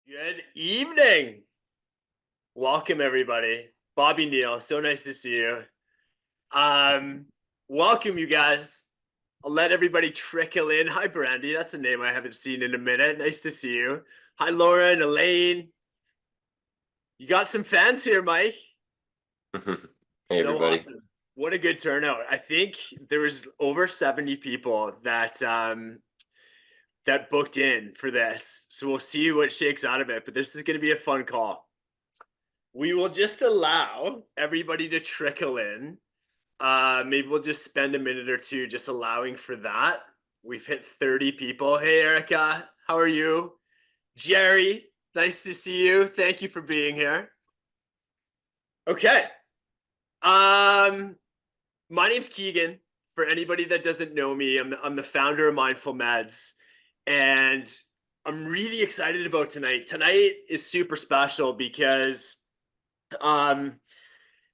Good evening. Welcome, everybody. Bobby Neal, so nice to see you. Um, Welcome, you guys. I'll let everybody trickle in. Hi, Brandy. That's a name I haven't seen in a minute. Nice to see you. Hi, Laura and Elaine. You got some fans here, Mike. Hey, So everybody. awesome. What a good turnout. I think there was over 70 people that booked in for this. So we'll see what shakes out of it, but this is going to be a fun call. We will just allow everybody to trickle in. Maybe we'll just spend a minute or two just allowing for that. We've hit 30 people. Hey, Erica, how are you? Jerry, nice to see you. Thank you for being here. Okay. My name's Keegan. For anybody that doesn't know me, I'm the founder of MindfulMEDS, and I'm really excited about tonight. Tonight is super special because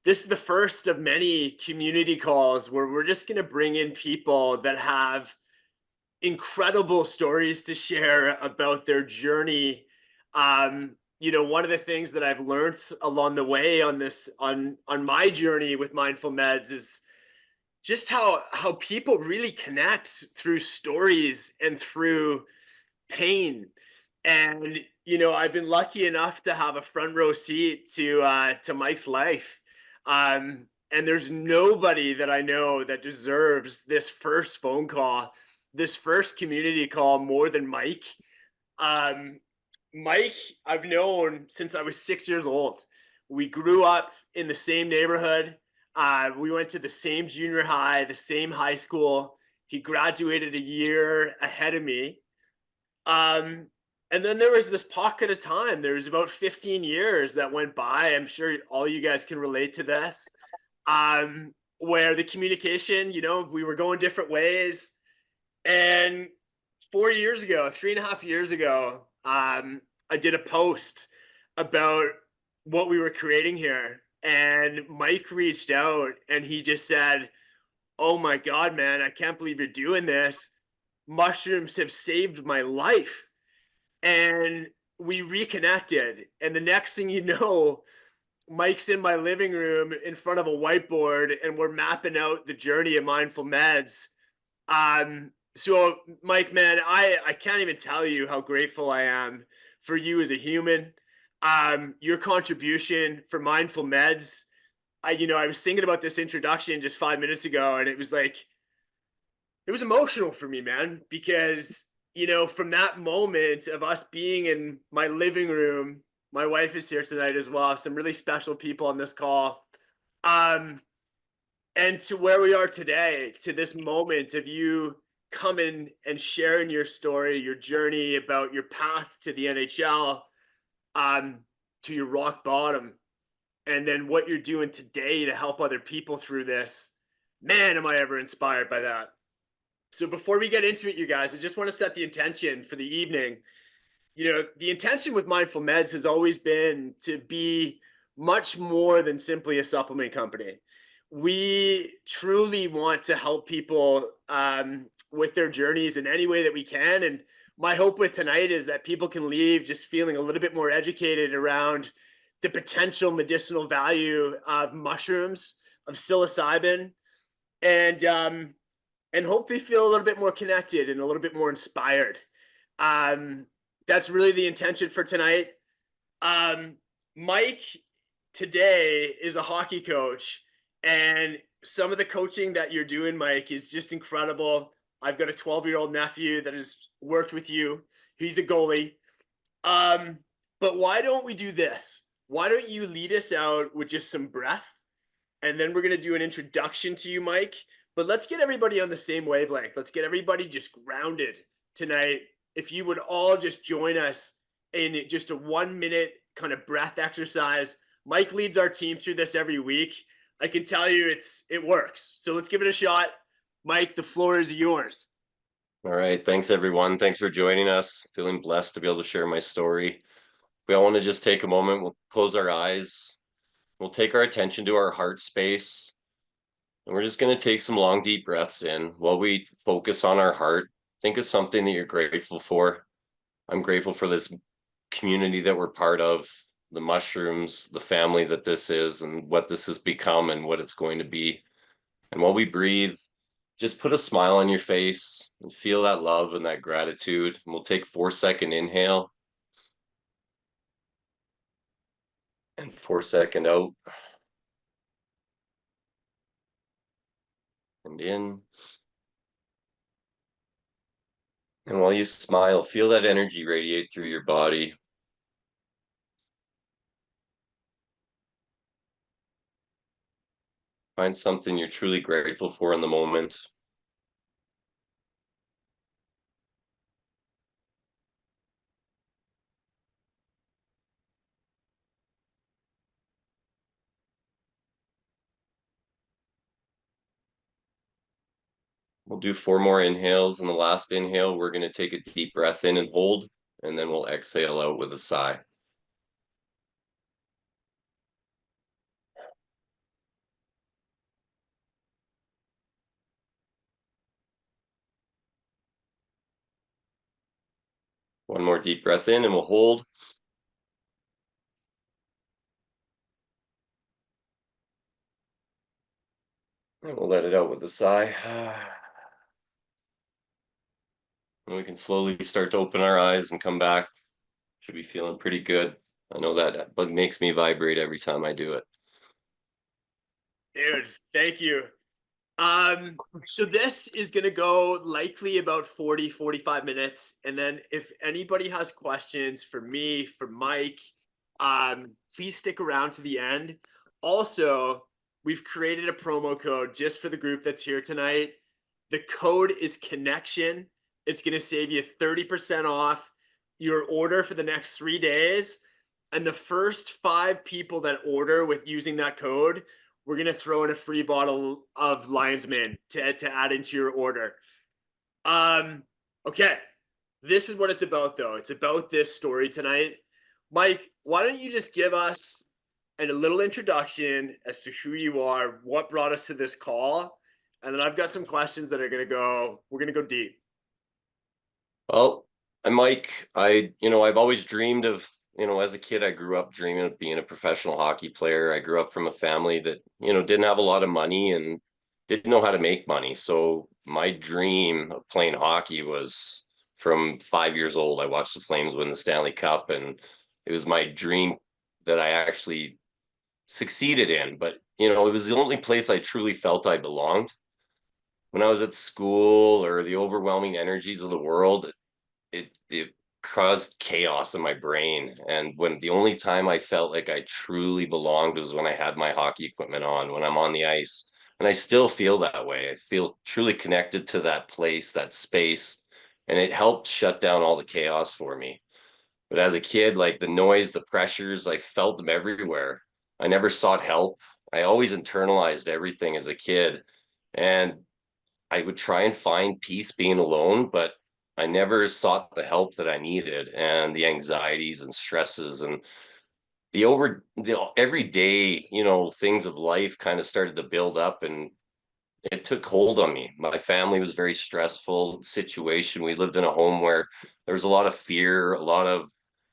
this is the first of many community calls where we're just going to bring in people that have incredible stories to share about their journey. One of the things that I've learned along the way on my journey with Mindful Meds is just how people really connect through stories and through pain. And I've been lucky enough to have a front row seat to Mike's life. And there's nobody that I know that deserves this first phone call, this first community call more than Mike. Um, Mike, I've known since I was 6 years old. We grew up in the same neighborhood. We went to the same junior high, the same high school. He graduated a year ahead of me. And then there was this pocket of time. There was about 15 years that went by. I'm sure all you guys can relate to this. Where the communication, we were going different ways. And 4 years ago, 3.5 years ago, I did a post about what we were creating here. And Mike reached out and he just said, "Oh my God, man, I can't believe you're doing this. Mushrooms have saved my life." And we reconnected. And the next thing you know, Mike's in my living room in front of a whiteboard and we're mapping out the journey of Mindful Meds. So Mike, man, I can't even tell you how grateful I am for you as a human. Your contribution for Mindful Meds. I was thinking about this introduction just 5 minutes ago, and it was emotional for me, man, because from that moment of us being in my living room, my wife is here tonight as well. Some really special people on this call. And to where we are today, to this moment of you coming and sharing your story, your journey about your path to the NHL, to your rock bottom, and then what you're doing today to help other people through this. Man, am I ever inspired by that. So before we get into it, you guys, I just want to set the intention for the evening. The intention with Mindful Meds has always been to be much more than simply a supplement company. We truly want to help people with their journeys in any way that we can. And my hope with tonight is that people can leave just feeling a little bit more educated around the potential medicinal value of mushrooms, of psilocybin, and hopefully feel a little bit more connected and a little bit more inspired. That's really the intention for tonight. Mike today is a hockey coach, and some of the coaching that you're doing, Mike, is just incredible. I've got a 12-year-old nephew that has worked with you. He's a goalie. But why don't we do this? Why don't you lead us out with just some breath? And then we're going to do an introduction to you, Mike. But let's get everybody on the same wavelength. Let's get everybody just grounded tonight. If you would all just join us in just a 1-minute kind of breath exercise. Mike leads our team through this every week. I can tell you it works. So let's give it a shot. Mike, the floor is yours. All right. Thanks, everyone. Thanks for joining us. Feeling blessed to be able to share my story. We all want to just take a moment. We'll close our eyes. We'll take our attention to our heart space. And we're just going to take some long, deep breaths in while we focus on our heart. Think of something that you're grateful for. I'm grateful for this community that we're part of, the mushrooms, the family that this is, and what this has become and what it's going to be. And while we breathe, just put a smile on your face and feel that love and that gratitude. And we'll take 4-second inhale and 4-second out and in. And while you smile, feel that energy radiate through your body. Find something you're truly grateful for in the moment. We'll do 4 more inhales. And the last inhale, we're going to take a deep breath in and hold, and then we'll exhale out with a sigh. One more deep breath in and we'll hold. And we'll let it out with a sigh. And we can slowly start to open our eyes and come back. Should be feeling pretty good. I know that bug makes me vibrate every time I do it. Dude, thank you. So this is going to go likely about 40-45 minutes. And then if anybody has questions for me, for Mike, please stick around to the end. Also, we've created a promo code just for the group that's here tonight. The code is connection. It's going to save you 30% off your order for the next 3 days. And the first 5 people that order with using that code, we're going to throw in a free bottle of Lion's Mane to add into your order. Okay. This is what it's about, though. It's about this story tonight. Mike, why don't you just give us a little introduction as to who you are, what brought us to this call, and then I've got some questions that are going to go, we're going to go deep. Well, I'm Mike. I've always dreamed of, as a kid, I grew up dreaming of being a professional hockey player. I grew up from a family that, didn't have a lot of money and didn't know how to make money. So my dream of playing hockey was from 5 years old. I watched the Flames win the Stanley Cup, and it was my dream that I actually succeeded in. But, it was the only place I truly felt I belonged. When I was at school, or the overwhelming energies of the world, it caused chaos in my brain. And when the only time I felt like I truly belonged was when I had my hockey equipment on, when I'm on the ice. And I still feel that way. I feel truly connected to that place, that space, and it helped shut down all the chaos for me. But as a kid, like the noise, the pressures, I felt them everywhere. I never sought help. I always internalized everything as a kid. And I would try and find peace being alone, but I never sought the help that I needed, and the anxieties and stresses and the everyday, things of life kind of started to build up, and it took hold on me. My family was very stressful situation. We lived in a home where there was a lot of fear, a lot of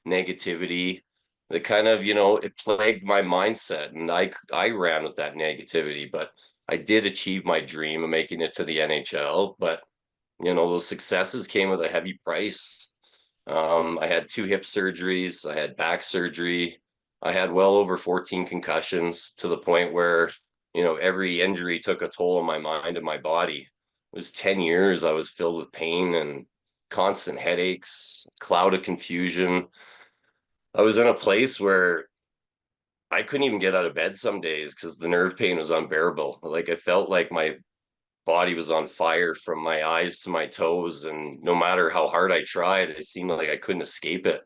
negativity. That kind of, it plagued my mindset, and I ran with that negativity. But I did achieve my dream of making it to the NHL. But those successes came with a heavy price. I had 2 hip surgeries. I had back surgery. I had well over 14 concussions, to the point where, every injury took a toll on my mind and my body. It was 10 years I was filled with pain and constant headaches, cloud of confusion. I was in a place where I couldn't even get out of bed some days because the nerve pain was unbearable. Like, I felt like my body was on fire from my eyes to my toes, and no matter how hard I tried, it seemed like I couldn't escape it.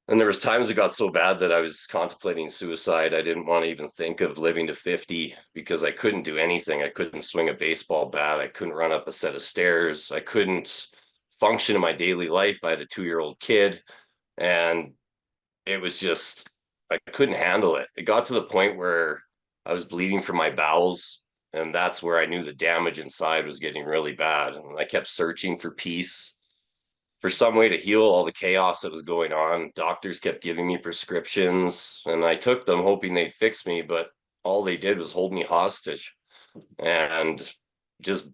And there was times it got so bad that I was contemplating suicide. I didn't want to even think of living to 50 because I couldn't do anything. I couldn't swing a baseball bat. I couldn't run up a set of stairs. I couldn't function in my daily life. I had a 2-year-old kid, and it was just, I couldn't handle it. It got to the point where I was bleeding from my bowels, and that's where I knew the damage inside was getting really bad. And I kept searching for peace. for some way to heal all the chaos that was going on. Doctors kept giving me prescriptions, and I took them hoping they'd fix me, but all they did was hold me hostage and just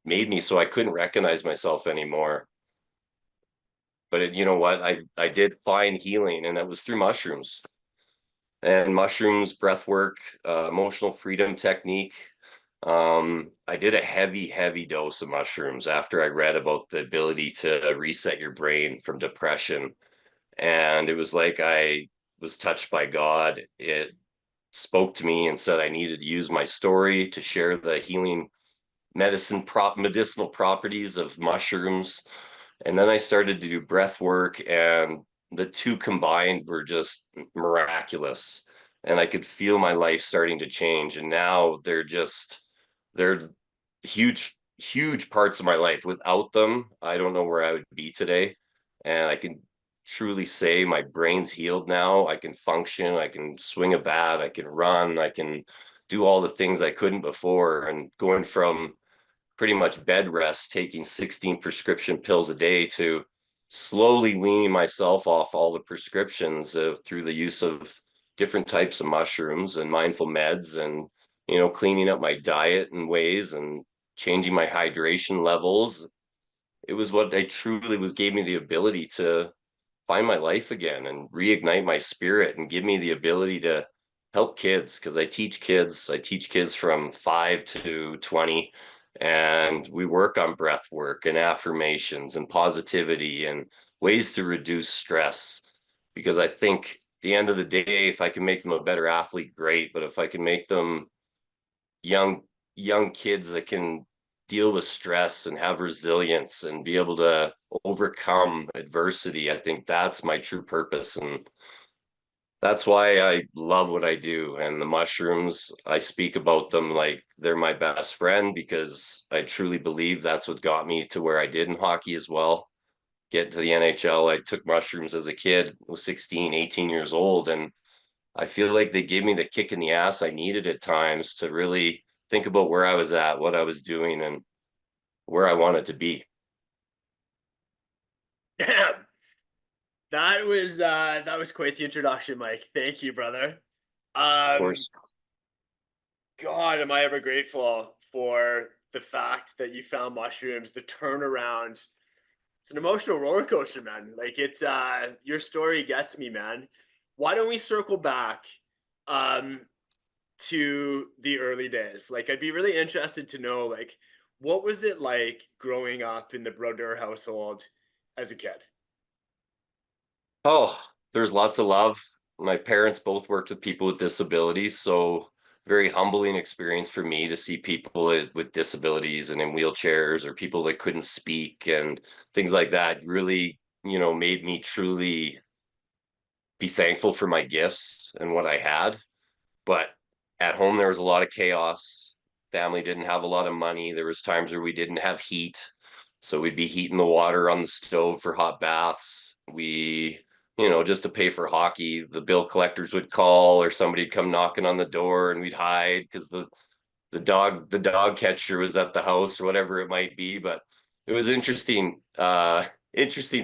made me so I couldn't recognize myself anymore. But you know what? I did find healing, and that was through mushrooms and mushrooms, breath work, emotional freedom technique. I did a heavy dose of mushrooms after I read about the ability to reset your brain from depression. And it was like I was touched by God. It spoke to me and said I needed to use my story to share the healing medicinal properties of mushrooms. And then I started to do breath work, and the two combined were just miraculous. And I could feel my life starting to change. And now they're huge parts of my life. Without them, I don't know where I would be today. And I can truly say my brain's healed now. I can function, I can swing a bat, I can run, I can do all the things I couldn't before. And going from pretty much bed rest, taking 16 prescription pills a day, to slowly weaning myself off all the prescriptions through the use of different types of mushrooms and mindful meds, and cleaning up my diet and ways and changing my hydration levels. It was what I truly was gave me the ability to find my life again and reignite my spirit and give me the ability to help kids, because I teach kids from 5 to 20, and we work on breath work and affirmations and positivity and ways to reduce stress, because I think at the end of the day, if I can make them a better athlete, great, but if I can make them young young kids that can deal with stress and have resilience and be able to overcome adversity, I think that's my true purpose. And that's why I love what I do. And the mushrooms, I speak about them like they're my best friend, because I truly believe that's what got me to where I did in hockey as well. Get to the NHL, I took mushrooms as a kid. I was 16, 18 years old, and I feel like they gave me the kick in the ass I needed at times to really think about where I was at, what I was doing, and where I wanted to be. Damn. That was quite the introduction, Mike. Thank you, brother. Of Um, course. God, am I ever grateful for the fact that you found mushrooms, the turnaround. It's an emotional roller coaster, man. Like your story gets me, man. Why don't we circle back um to the early days? Like I'd be really interested to know, like, what was it like growing up in the Brodeur household as a kid? Oh, there's lots of love. My parents both worked with people with disabilities, so very humbling experience for me to see people with disabilities and in wheelchairs, or people that couldn't speak and things like that. Really, made me truly be thankful for my gifts and what I had. But at home, there was a lot of chaos. Family didn't have a lot of money. There was times where we didn't have heat, so we'd be heating the water on the stove for hot baths. Just to pay for hockey, the bill collectors would call, or somebody'd come knocking on the door, and we'd hide because the dog catcher was at the house, or whatever it might be. But it was interesting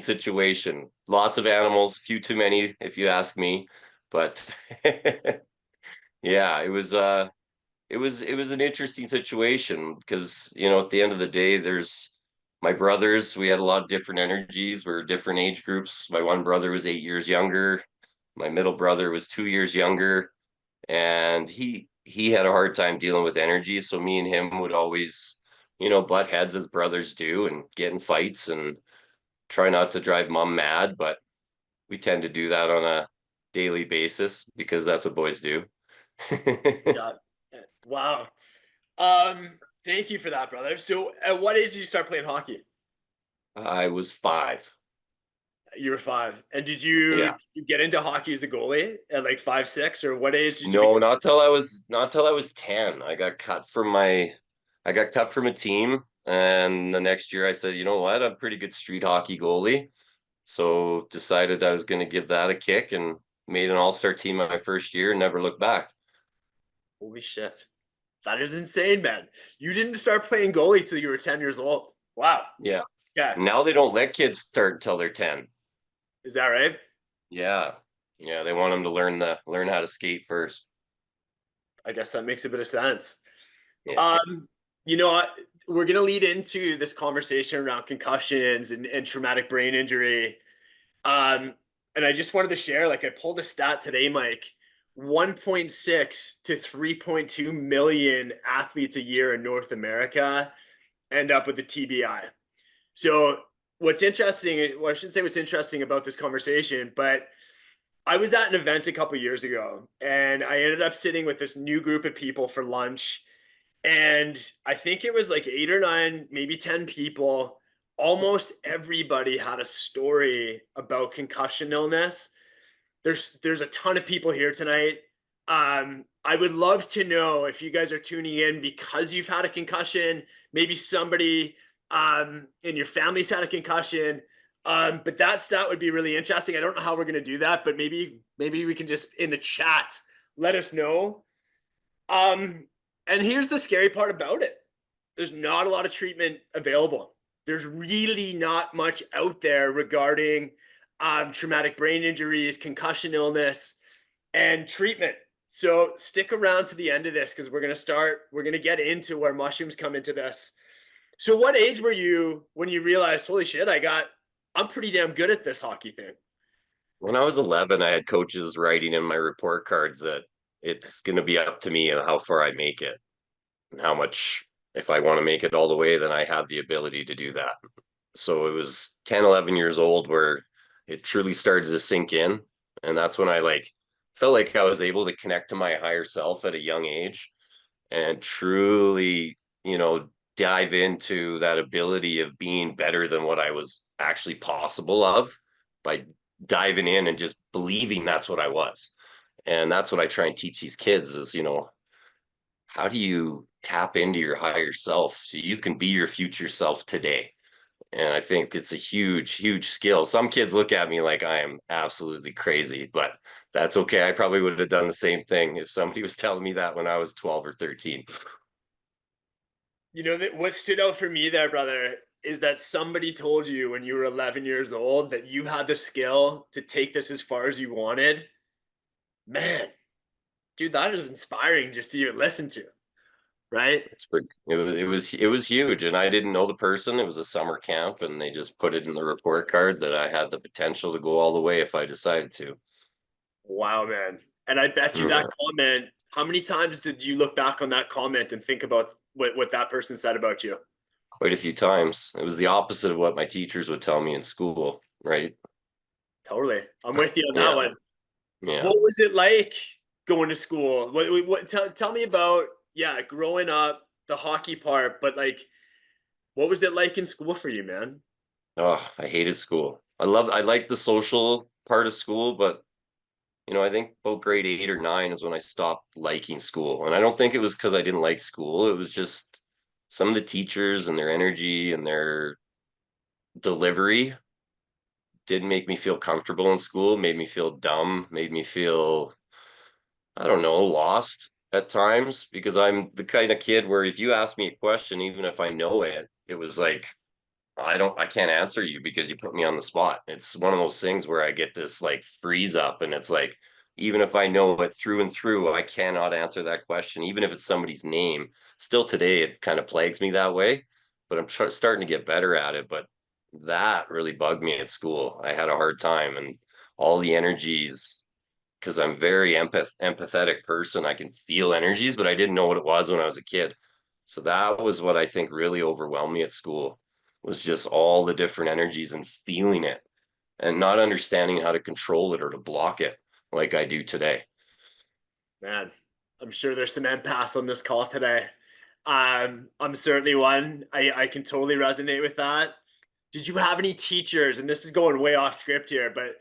situation. Lots of animals, few too many, if you ask me. But yeah, it was an interesting situation, because at the end of the day, there's my brothers. We had a lot of different energies. We're different age groups. My one brother was 8 years younger. My middle brother was 2 years younger, and he had a hard time dealing with energy. So me and him would always, butt heads as brothers do, and get in fights and try not to drive mom mad. But we tend to do that on a daily basis, because that's what boys do. Yeah. Wow. Um, Thank you for that, brother. So at what age did you start playing hockey? I was 5. You were 5. And did you get into hockey as a goalie at like 5, 6, or what age did you No, become? not till I was 10. I got cut from a team, and the next year I said, you know what, I'm a pretty good street hockey goalie. So decided I was going to give that a kick, and made an all-star team my first year and never looked back. Holy shit. That is insane, man. You didn't start playing goalie till you were 10 years old. Wow. Yeah. Yeah. Now they don't let kids start until they're 10. Is that right? Yeah. Yeah, they want them to learn how to skate first. I guess that makes a bit of sense. Yeah. Um, you know, we're going to lead into this conversation around concussions and traumatic brain injury. Um, and I just wanted to share, like I pulled a stat today, Mike, 1.6 to 3.2 million athletes a year in North America end up with a TBI. So what's interesting, well, I shouldn't say what's interesting about this conversation, but I was at an event a couple years ago and I ended up sitting with this new group of people for lunch. And I think it was like 8 or 9, maybe 10 people. Almost everybody had a story about concussion illness. There's a ton of people here tonight. I would love to know if you guys are tuning in because you've had a concussion, maybe somebody in your family's had a concussion. But that stat would be really interesting. I don't know how we're going to do that, but maybe we can just in the chat let us know. And here's the scary part about it. There's not a lot of treatment available. There's really not much out there regarding traumatic brain injuries, concussion illness, and treatment. So stick around to the end of this because we're going to get into where mushrooms come into this. So what age were you when you realized, holy shit, I'm pretty damn good at this hockey thing? When I was 11, I had coaches writing in my report cards that it's going to be up to me and how far I make it and how much, if I want to make it all the way, then I have the ability to do that. So it was 10, 11 years old where it truly started to sink in. And that's when I felt like I was able to connect to my higher self at a young age and truly, dive into that ability of being better than what I was actually possible of by diving in and just believing that's what I was. And that's what I try and teach these kids is, how do you tap into your higher self so you can be your future self today? And I think it's a huge, huge skill. Some kids look at me like I am absolutely crazy, but that's okay. I probably would have done the same thing if somebody was telling me that when I was 12 or 13. You know that what stood out for me there, brother, is that somebody told you when you were 11 years old that you had the skill to take this as far as you wanted. Man, dude, that is inspiring just to even listen to, right? It was huge, and I didn't know the person. It was a summer camp, and they just put it in the report card that I had the potential to go all the way if I decided to. Wow, man. And I bet you that Yeah, comment, how many times did you look back on that comment and think about what that person said about you? quite a few times. It was the opposite of what my teachers would tell me in school, right? Totally. I'm with you on that Yeah, one. yeah. What was it like going to school? Tell me about, yeah, growing up, the hockey part, but like, what was it like in school for you, man? Oh, I hated school. I liked the social part of school, but I think about grade 8 or 9 is when I stopped liking school. And I don't think it was because I didn't like school. It was just some of the teachers and their energy and their delivery didn't make me feel comfortable in school, made me feel dumb, made me feel, I don't know, lost at times because I'm the kind of kid where if you ask me a question, even if I know it, it was like, I can't answer you because you put me on the spot. It's one of those things where I get this freeze up and it's like, even if I know it through and through, I cannot answer that question, even if it's somebody's name. Still today, it kind of plagues me that way, but I'm starting to get better at it. But that really bugged me at school. I had a hard time and all the energies, because I'm very empathetic person. I can feel energies, but I didn't know what it was when I was a kid. So that was what I think really overwhelmed me at school was just all the different energies and feeling it and not understanding how to control it or to block it like I do today. Man, I'm sure there's some empaths on this call today. I'm certainly one. I can totally resonate with that. Did you have any teachers, and this is going way off script here, but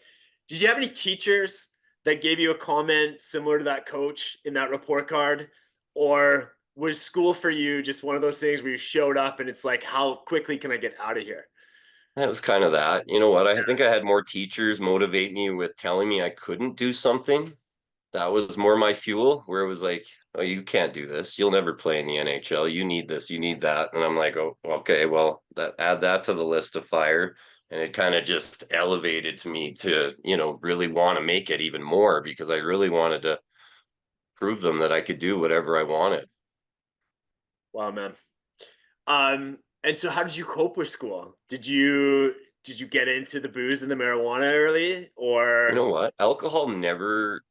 did you have any teachers that gave you a comment similar to that coach in that report card? Or was school for you just one of those things where you showed up and it's like, how quickly can I get out of here? It was kind of that. You know what? I think I had more teachers motivate me with telling me I couldn't do something that was more my fuel, where it was like, oh, you can't do this. You'll never play in the NHL. You need this, you need that. And I'm like, oh, okay, well, that add that to the list of fire. And it kind of just elevated to me to, really want to make it even more because I really wanted to prove them that I could do whatever I wanted. Wow, man. And so how did you cope with school? Did you get into the booze and the marijuana early, You or know what? Alcohol never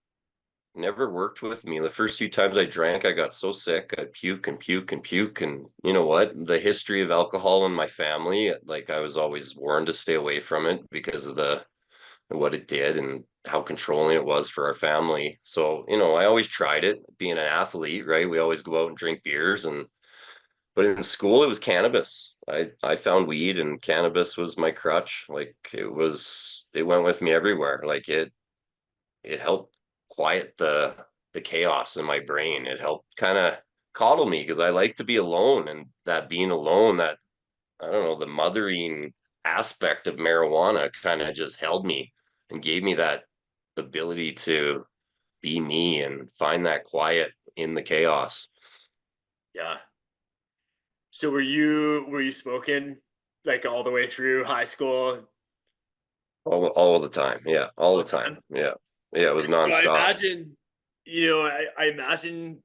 worked with me. The first few times I drank, I got so sick. I'd puke and puke and puke. And you know what? The history of alcohol in my family, like I was always warned to stay away from it because of the what it did and how controlling it was for our family. So, I always tried it being an athlete, right? We always go out and drink beers but in school it was cannabis. I found weed and cannabis was my crutch. Like it went with me everywhere. Like it helped quiet the chaos in my brain. It helped kind of coddle me because I like to be alone, and that being alone, that I don't know, the mothering aspect of marijuana kind of just held me and gave me that ability to be me and find that quiet in the chaos yeah? So were you smoking like all the way through high school all the time. Yeah, all all the the time. time? Yeah, yeah, it was So I nonstop. imagine, I imagine,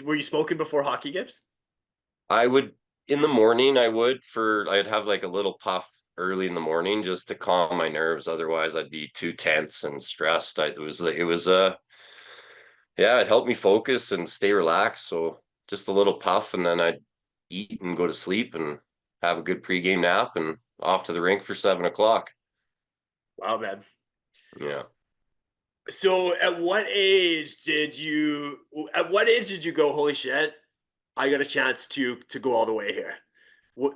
were you smoking before hockey games? I would in the morning I'd have like a little puff early in the morning just to calm my nerves. Otherwise I'd be too tense and stressed. It was yeah, it helped me focus and stay relaxed. So just a little puff and then I'd eat and go to sleep and have a good pregame nap and off to the rink for 7 o'clock. Wow, man. Yeah. So at what age did you go, holy shit, I got a chance to go all the way here? What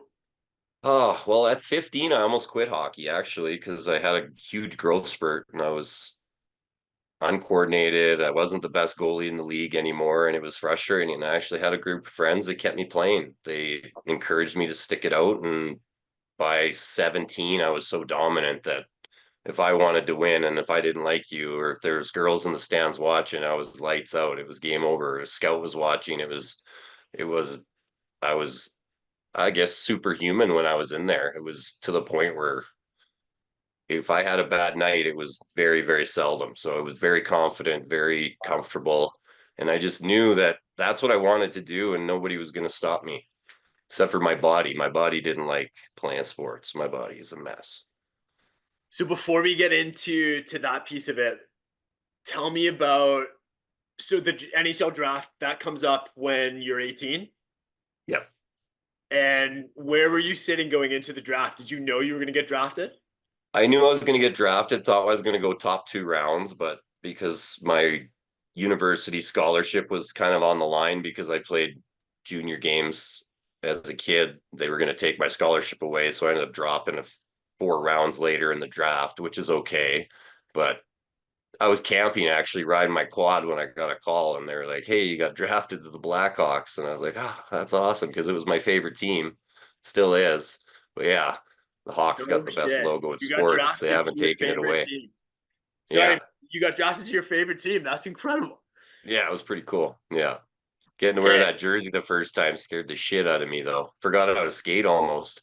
Oh, well, at 15, I almost quit hockey actually because I had a huge growth spurt and I was uncoordinated. I wasn't the best goalie in the league anymore, and it was frustrating. And I actually had a group of friends that kept me playing. They encouraged me to stick it out. And by 17, I was so dominant that if I wanted to win and if I didn't like you, or if there's girls in the stands watching, I was lights out. It was game over. A scout was watching. It was, I was, I guess, superhuman when I was in there. It was to the point where if I had a bad night, it was very, very seldom. So I was very confident, very comfortable. And I just knew that that's what I wanted to do, and nobody was going to stop me except for my body. My body didn't like playing sports. My body is a mess. So before we get into that piece of it, tell me about the NHL draft that comes up when you're 18. Yep. And where were you sitting going into the draft? Did you know you were going to get drafted? I knew I was going to get drafted, thought I was going to go top 2 rounds, but because my university scholarship was kind of on the line because I played junior games as a kid, they were going to take my scholarship away. So I ended up dropping 4 rounds later in the draft, which is okay. But I was camping actually riding my quad when I got a call and they were like, hey, you got drafted to the Blackhawks. And I was like, oh, that's awesome because it was my favorite team. Still is. But yeah, the Hawks got No the best shit. logo in You got sports. They drafted to haven't your taken it favorite away. team. So Yeah. you got drafted to your favorite team. That's incredible. Yeah, it was pretty cool. Yeah. Getting to wear Okay. that jersey the first time scared the shit out of me though. Forgot how to skate almost.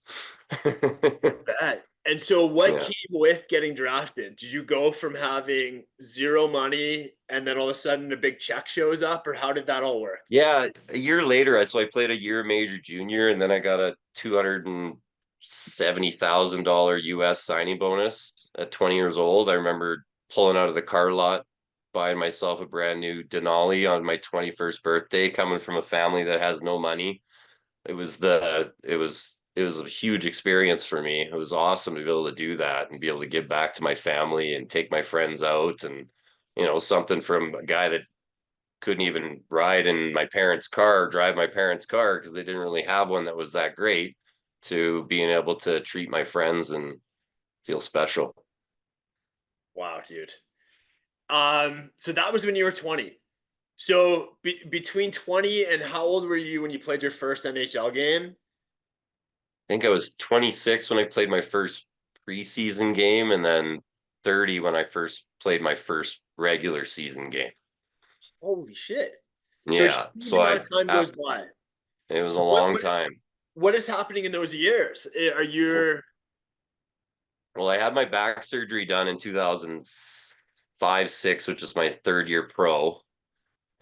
I bet. And so what Yeah. came with getting drafted? Did you go from having zero money and then all of a sudden a big check shows up, or how did that all work? Yeah, a year later, I played a year major junior, and then I got a $270,000 US signing bonus at 20 years old. I remember pulling out of the car lot, buying myself a brand new Denali on my 21st birthday, coming from a family that has no money. It was a huge experience for me. It was awesome to be able to do that and be able to give back to my family and take my friends out and something from a guy that couldn't even ride in my parents' car, drive my parents' car because they didn't really have one that was that great, to being able to treat my friends and feel special. Wow, dude. So that was when you were 20. So between 20 and how old were you when you played your first NHL game? I think I was 26 when I played my first preseason game, and then 30 when I first played my first regular season game. Holy shit. So a Yeah. huge So amount of time goes after, by. it was a So what long what is time. what is happening in those years? Are you Well, I had my back surgery done in 2005, 6, which was my third year pro.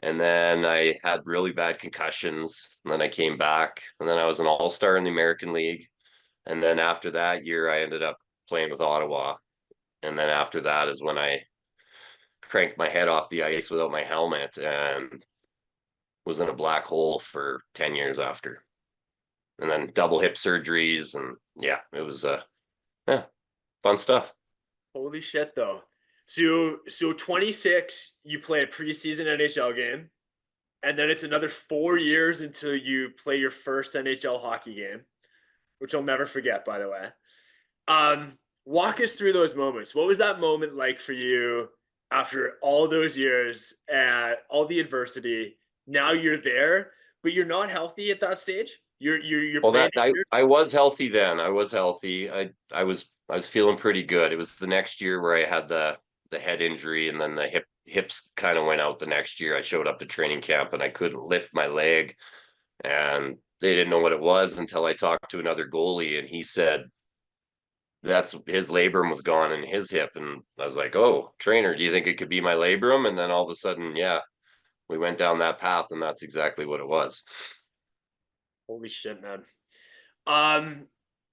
And then I had really bad concussions. And then I came back. And then I was an all-star in the American League. And then after that year, I ended up playing with Ottawa. And then after that is when I cranked my head off the ice without my helmet and was in a black hole for 10 years after. And then double hip surgeries. And yeah, it was yeah, fun stuff. holy shit though. So 26, you play a preseason NHL game, and then it's another 4 years until you play your first NHL hockey game, which I'll never forget, by the way. Walk us through those moments. What was that moment like for you after all those years and all the adversity? Now you're there, but you're not healthy at that stage. You're Well, playing that I injured. I was healthy then. I was healthy. I was feeling pretty good. It was the next year where I had the head injury and then the hips kind of went out the next year. I showed up to training camp and I couldn't lift my leg and they didn't know what it was until I talked to another goalie and he said that's his labrum was gone in his hip and I was like, "Oh, trainer, do you think it could be my labrum?" And then all of a sudden, yeah, we went down that path and that's exactly what it was. Holy shit, man. Um,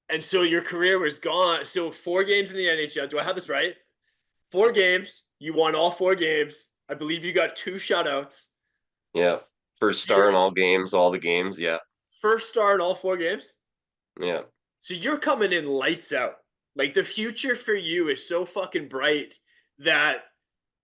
and so your career was gone. So 4 games in the NHL. Do I have this right? 4 games. You won all 4 games. I believe you got 2 shutouts. Yeah. First So star you're in all games, all the games. Yeah. first star in all 4 games. Yeah. So you're coming in lights out. Like the future for you is so fucking bright that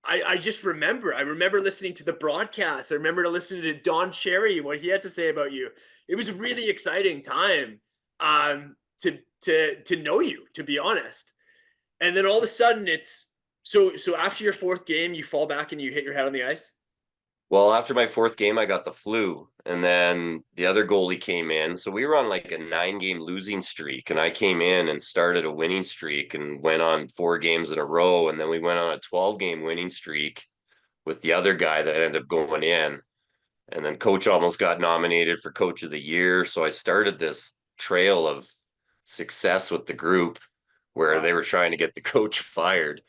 I just remember. I remember listening to the broadcast. I remember listening to Don Cherry, what he had to say about you. It was a really exciting time to know you, to be honest. And then all of a sudden it's so after your fourth game, you fall back and you hit your head on the ice. Well, after my fourth game, I got the flu, and then the other goalie came in. So we were on like a 9 game losing streak, and I came in and started a winning streak and went on 4 games in a row. And then we went on a 12 game winning streak with the other guy that ended up going in. And then coach almost got nominated for coach of the year. So I started this trail of success with the group where Wow. they were trying to get the coach fired.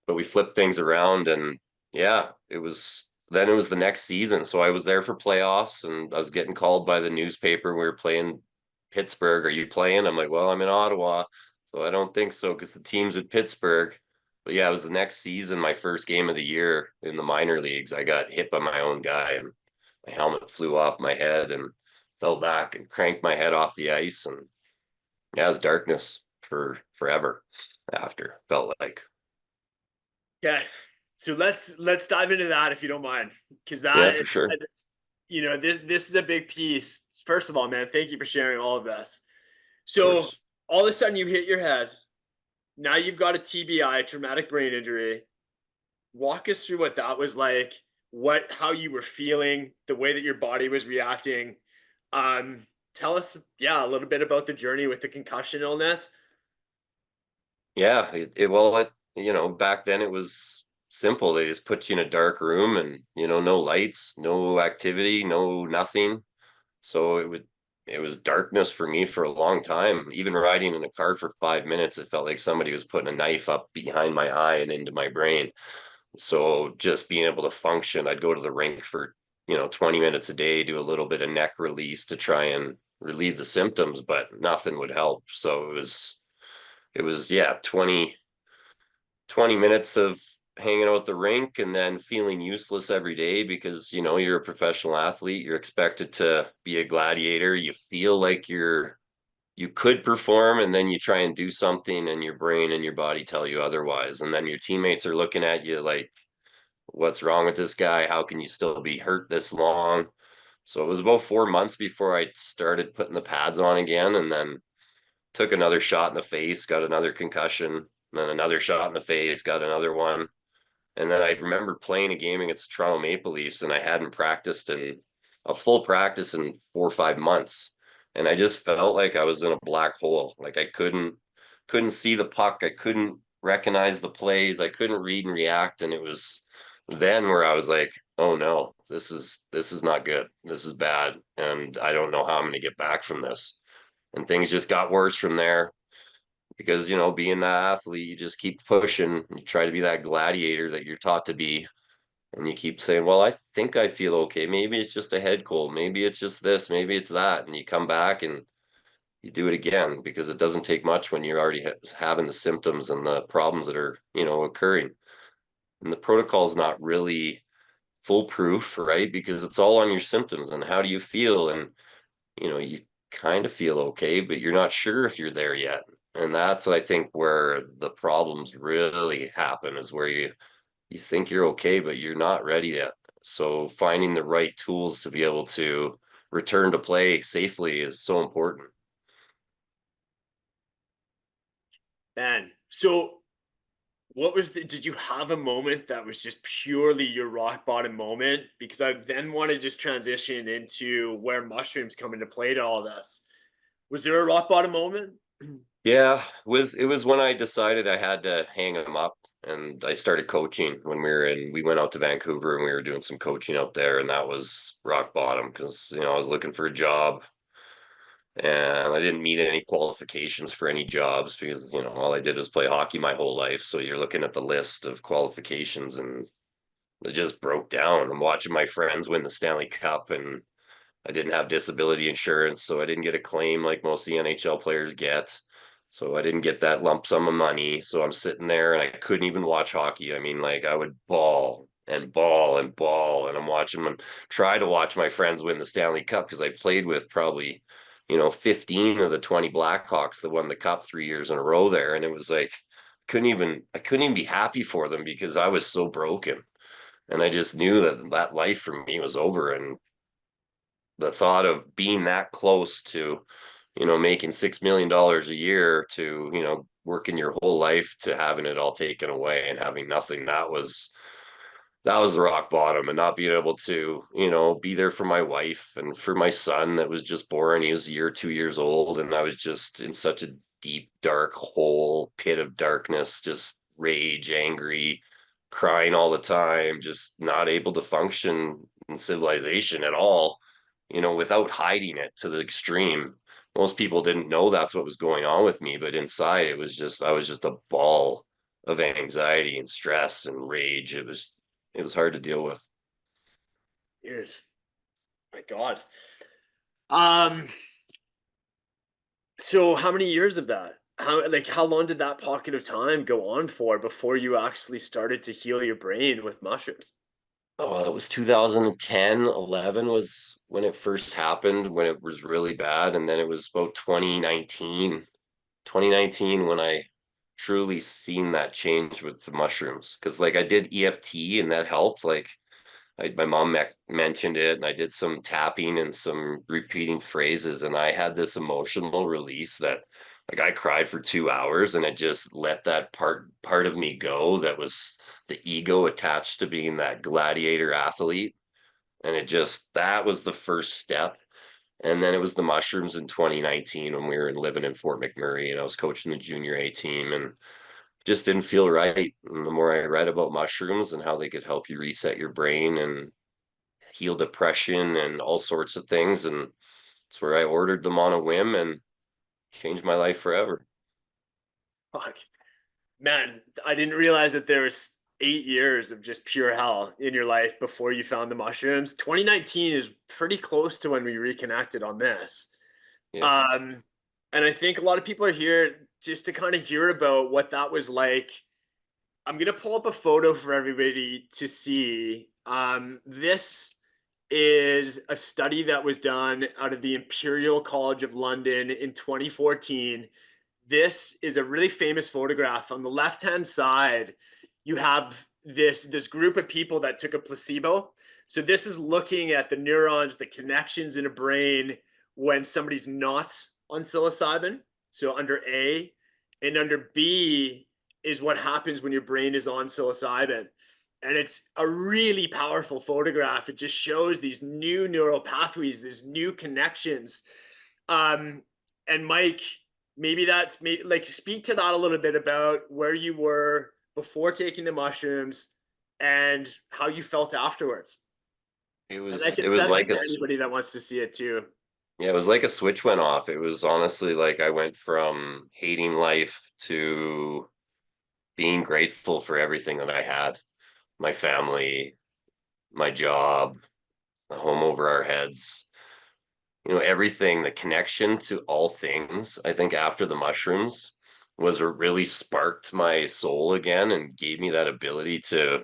But we flipped things around and yeah, it was the next season. So I was there for playoffs and I was getting called by the newspaper. We were playing Pittsburgh. Are you playing? I'm like, well, I'm in Ottawa. So I don't think so because the team's at Pittsburgh. But yeah, it was the next season, my first game of the year in the minor leagues. I got hit by my own guy and my helmet flew off my head and fell back and cranked my head off the ice. And yeah, it was darkness for forever after, felt like. Okay. So let's dive into that if you don't mind. Because Yeah, that for sure. Of this is a big piece. First of all, man, thank you for sharing all of this. So course. all of a sudden you hit your head. Now you've got a TBI, traumatic brain injury. Walk us through what that was like, how you were feeling, the way that your body was reacting. Um, Tell us, yeah, a little bit about the journey with the concussion illness. Yeah, back then it was simple. They just put you in a dark room and, no lights, no activity, no nothing. So it was darkness for me for a long time. Even riding in a car for 5 minutes, it felt like somebody was putting a knife up behind my eye and into my brain. So just being able to function, I'd go to the rink for, 20 minutes a day, do a little bit of neck release to try and relieve the symptoms, but nothing would help. So it was yeah, 20 minutes of hanging out at the rink and then feeling useless every day because you're a professional athlete, you're expected to be a gladiator, you feel like you could perform and then you try and do something and your brain and your body tell you otherwise and then your teammates are looking at you like what's wrong with this guy, how can you still be hurt this long? So it was about 4 months before I started putting the pads on again and then took another shot in the face, got another concussion, then another shot in the face, got another one. And then I remember playing a game against the Toronto Maple Leafs, and I hadn't practiced in a full practice in 4 or 5 months. And I just felt like I was in a black hole. Like I couldn't see the puck. I couldn't recognize the plays. I couldn't read and react. And it was then where I was like, oh no, this is not good. This is bad. And I don't know how I'm going to get back from this. And things just got worse from there because, being that athlete, you just keep pushing. You try to be that gladiator that you're taught to be. And you keep saying, well, I think I feel okay. Maybe it's just a head cold. Maybe it's just this. Maybe it's that. And you come back and you do it again because it doesn't take much when you're already having the symptoms and the problems that are, occurring. And the protocol is not really foolproof, right? Because it's all on your symptoms and how do you feel? And, you kind of feel okay, but you're not sure if you're there yet. And that's, I think, where the problems really happen is where you think you're okay, but you're not ready yet. So finding the right tools to be able to return to play safely is so important. Man, so did you have a moment that was just purely your rock bottom moment? Because I then want to just transition into where mushrooms come into play to all this. Was there a rock bottom moment? Yeah, it was when I decided I had to hang him up and I started coaching when we went out to Vancouver and we were doing some coaching out there and that was rock bottom because I was looking for a job and I didn't meet any qualifications for any jobs because all I did was play hockey my whole life. So you're looking at the list of qualifications and it just broke down. I'm watching my friends win the Stanley Cup and I didn't have disability insurance, so I didn't get a claim like most of the NHL players get. So I didn't get that lump sum of money. So I'm sitting there and I couldn't even watch hockey. I mean, like I would bawl and bawl and bawl, and I'm watching them try to watch my friends win the Stanley Cup because I played with probably, 15 of the 20 Blackhawks that won the cup 3 years in a row there. And it was like I couldn't even be happy for them because I was so broken. And I just knew that life for me was over. And the thought of being that close to, making $6 million a year to, working your whole life to having it all taken away and having nothing, that was the rock bottom. And not being able to, be there for my wife and for my son that was just born. He was a year, 2 years old, and I was just in such a deep, dark hole, pit of darkness, just rage, angry, crying all the time, just not able to function in civilization at all, without hiding it to the extreme. Most people didn't know that's what was going on with me, but inside I was just a ball of anxiety and stress and rage. It was hard to deal with. Dude, my God. Um, so how many years of that? How long did that pocket of time go on for before you actually started to heal your brain with mushrooms? Oh, it was 2010, 11 was when it first happened, when it was really bad. And then it was about 2019 when I truly seen that change with the mushrooms. Cause like I did EFT and that helped. Like my mom mentioned it and I did some tapping and some repeating phrases and I had this emotional release that like I cried for 2 hours and it just let that part of me go that was the ego attached to being that gladiator athlete. And that was the first step. And then it was the mushrooms in 2019 when we were living in Fort McMurray and I was coaching the junior A team and just didn't feel right. And the more I read about mushrooms and how they could help you reset your brain and heal depression and all sorts of things. And it's where I ordered them on a whim and changed my life forever. Fuck. Man, I didn't realize that there was 8 years of just pure hell in your life before you found the mushrooms. 2019 is pretty close to when we reconnected on this. Yeah. Um, and I think a lot of people are here just to kind of hear about what that was like. I'm gonna pull up a photo for everybody to see. This is a study that was done out of the Imperial College of London in 2014. This is a really famous photograph. On the left-hand side, you have this group of people that took a placebo. So this is looking at the neurons, the connections in a brain when somebody's not on psilocybin. So under A, and under B is what happens when your brain is on psilocybin. And it's a really powerful photograph. It just shows these new neural pathways, these new connections. Um, and Mike, like speak to that a little bit about where you were before taking the mushrooms and how you felt afterwards. It And I was it can was send like it a to anybody that wants to see it too. yeah, it was like a switch went off. It was honestly like I went from hating life to being grateful for everything that I had. My family, my job, a home over our heads, everything, the connection to all things. I think after the mushrooms was what really sparked my soul again and gave me that ability to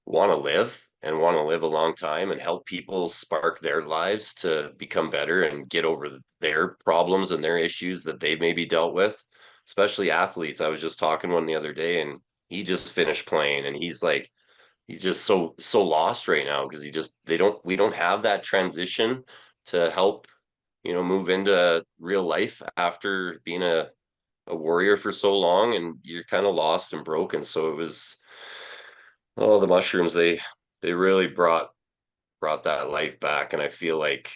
want to live a long time and help people spark their lives to become better and get over their problems and their issues that they maybe dealt with, especially athletes. I was just talking one the other day and he just finished playing and he's like he's just so lost right now because he just they don't we don't have that transition to help move into real life after being a warrior for so long and you're kind of lost and broken. So it was the mushrooms, they really brought that life back. And I feel like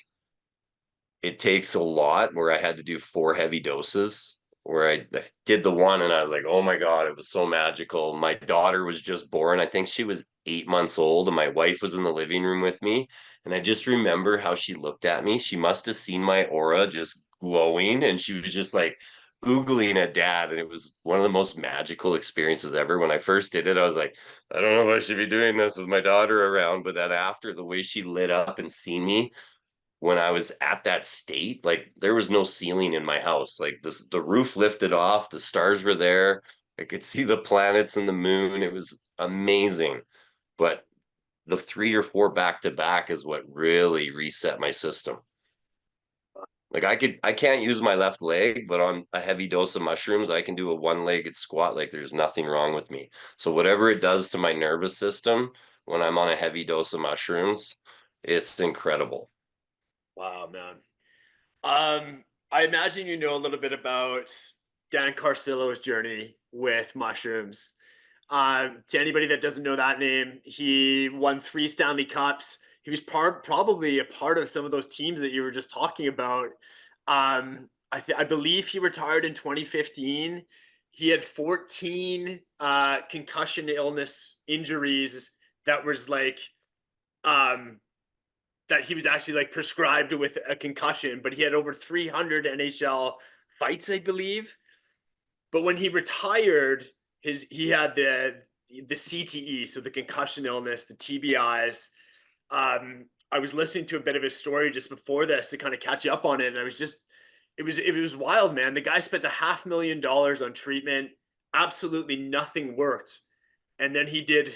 it takes a lot where I had to do 4 heavy doses where I did the one and I was like, oh my God, it was so magical. My daughter was just born. I think she was 8 months old and my wife was in the living room with me. And I just remember how she looked at me. She must have seen my aura just glowing and she was just like googling at dad. And it was one of the most magical experiences ever. When I first did it, I was like, I don't know if I should be doing this with my daughter around. But then after, the way she lit up and seen me when I was at that state, like there was no ceiling in my house. Like the roof lifted off, the stars were there. I could see the planets and the moon. It was amazing. But the 3 or 4 back to back is what really reset my system. Like I can't use my left leg, but on a heavy dose of mushrooms, I can do a one-legged squat like there's nothing wrong with me. So whatever it does to my nervous system when I'm on a heavy dose of mushrooms, it's incredible. Wow, man. I imagine you know a little bit about Dan Carcillo's journey with mushrooms. To anybody that doesn't know that name, he won 3 Stanley Cups. He was probably a part of some of those teams that you were just talking about. I believe he retired in 2015. He had 14 concussion illness injuries that was like um, that he was actually like prescribed with a concussion, but he had over 300 NHL fights, I believe. But when he retired, he had the CTE, so the concussion illness, the TBIs. I was listening to a bit of his story just before this to kind of catch up on it, and I was just it was wild, man. The guy spent $500,000 on treatment. Absolutely nothing worked, and then he did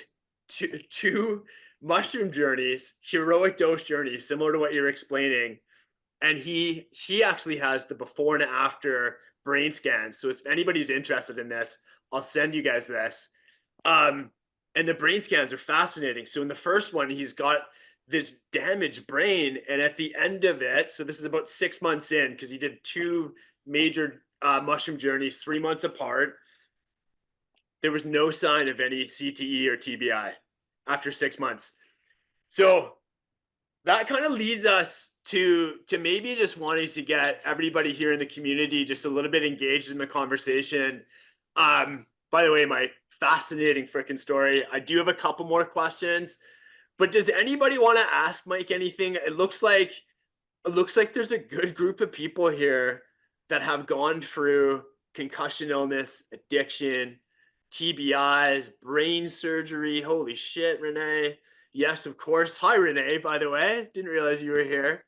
two mushroom journeys, heroic dose journeys, similar to what you're explaining. And he actually has the before and after brain scans. So if anybody's interested in this, I'll send you guys this. Um, and the brain scans are fascinating. So in the first one, he's got this damaged brain, and at the end of it, so this is about 6 months in because he did two major mushroom journeys 3 months apart. There was no sign of any CTE or TBI after 6 months. So that kind of leads us to maybe just wanting to get everybody here in the community just a little bit engaged in the conversation. By the way, my fascinating freaking story. I do have a couple more questions, but does anybody want to ask Mike anything? It looks like there's a good group of people here that have gone through concussion illness, addiction, TBIs, brain surgery. Holy shit, Renee. Yes, of course. Hi, Renee, by the way. Didn't realize you were here.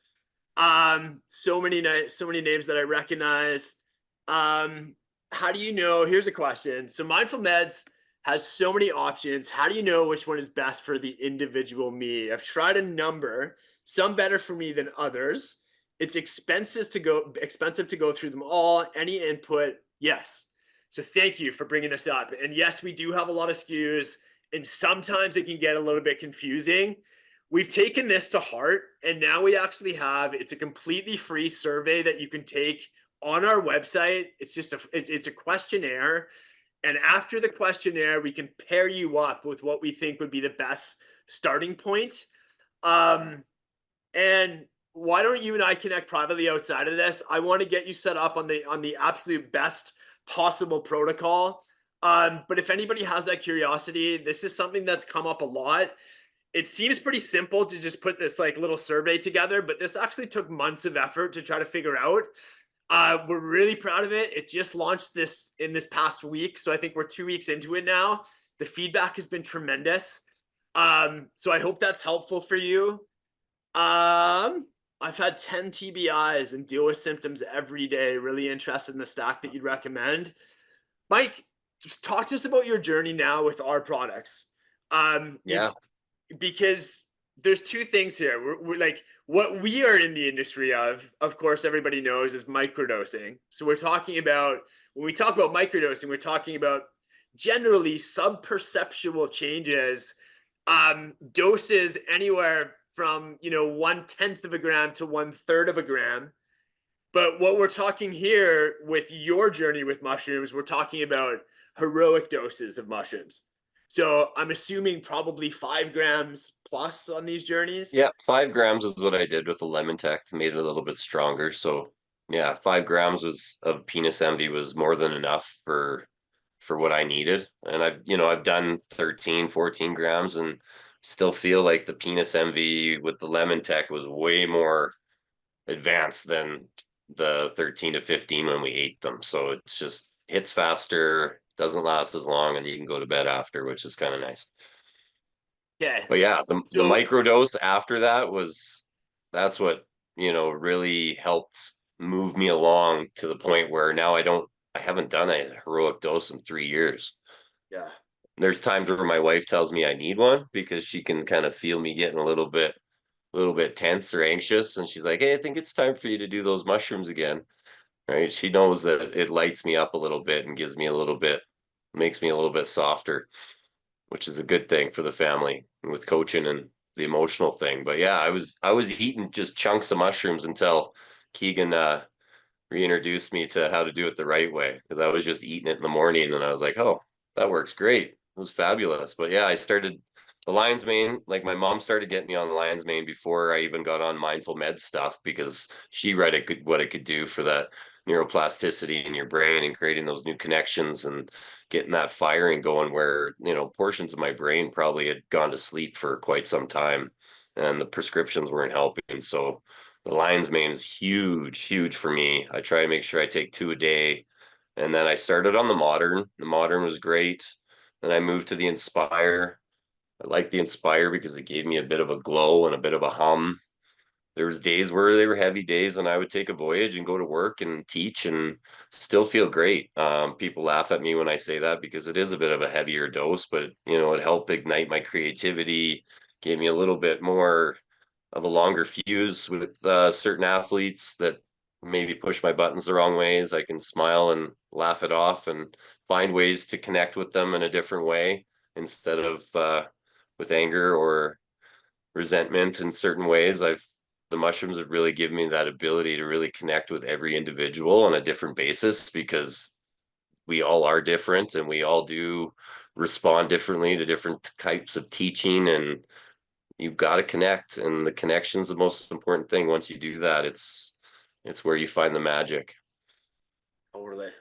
So many names that I recognize. How do you know? Here's a question. So Mindful Meds has so many options. How do you know which one is best for the individual me? I've tried a number, some better for me than others. It's expensive to go through them all. Any input? Yes. So thank you for bringing this up. And yes, we do have a lot of SKUs, and sometimes it can get a little bit confusing. We've taken this to heart, and now we actually have it's a completely free survey that you can take on our website. It's a questionnaire, and after the questionnaire, we can pair you up with what we think would be the best starting point. And why don't you and I connect privately outside of this? I want to get you set up on the absolute best possible protocol. But if anybody has that curiosity, this is something that's come up a lot. it seems pretty simple to just put this like little survey together, but this actually took months of effort to try to figure out. We're really proud of it. It just launched this past week, so I think we're 2 weeks into it now. The feedback has been tremendous. So I hope that's helpful for you. I've had 10 TBIs and deal with symptoms every day. Really interested in the stack that you'd recommend. Mike, just talk to us about your journey now with our products. Yeah. Because there's two things here. We're like what we are in the industry of course, everybody knows is microdosing. So we're talking about when we talk about microdosing, we're talking about generally subperceptual changes, doses anywhere from 1/10 of a gram to 1/3 of a gram. But what we're talking here with your journey with mushrooms, we're talking about heroic doses of mushrooms. So I'm assuming probably 5 grams plus on these journeys. Yeah, 5 grams is what I did with the lemon tech, made it a little bit stronger. So yeah, 5 grams was of penis envy was more than enough for what I needed. And I've done 13, 14 grams and still feel like the penis envy with the lemon tech was way more advanced than the 13 to 15 when we ate them. So it's just hits faster, doesn't last as long, and you can go to bed after, which is kind of nice. Okay. But yeah, the So microdose after that that's what, really helped move me along to the point where now I haven't done a heroic dose in 3 years. yeah. There's times where my wife tells me I need one because she can kind of feel me getting a little bit tense or anxious. And she's like, "Hey, I think it's time for you to do those mushrooms again." Right. She knows that it lights me up a little bit and makes me a little bit softer, which is a good thing for the family with coaching and the emotional thing. But yeah, I was eating just chunks of mushrooms until Keegan reintroduced me to how to do it the right way, because I was just eating it in the morning and I was like, oh, that works great. It was fabulous. But yeah, I started the lion's mane. Like my mom started getting me on the lion's mane before I even got on mindful med stuff, because she read what it could do for that neuroplasticity in your brain and creating those new connections and getting that firing going, where portions of my brain probably had gone to sleep for quite some time and the prescriptions weren't helping. So the lion's mane is huge, huge for me. I try to make sure I take 2 a day. And then I started on the modern. The modern was great. Then I moved to the Inspire. I liked the Inspire because it gave me a bit of a glow and a bit of a hum. There was days where they were heavy days and I would take a voyage and go to work and teach and still feel great. People laugh at me when I say that because it is a bit of a heavier dose, but it helped ignite my creativity, gave me a little bit more of a longer fuse with certain athletes that maybe push my buttons the wrong ways. I can smile and laugh it off and find ways to connect with them in a different way instead of with anger or resentment in certain ways. The mushrooms have really given me that ability to really connect with every individual on a different basis, because we all are different and we all do respond differently to different types of teaching, and you've got to connect, and the connection's the most important thing. Once you do that, it's where you find the magic. Totally.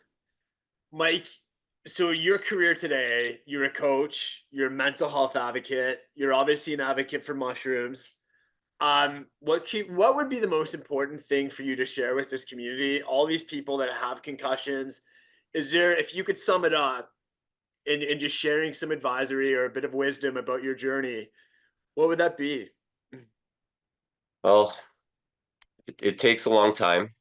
Mike, so your career today, you're a coach, you're a mental health advocate, you're obviously an advocate for mushrooms. What would be the most important thing for you to share with this community? All these people that have concussions, if you could sum it up in just sharing some advisory or a bit of wisdom about your journey, what would that be? Well, it takes a long time.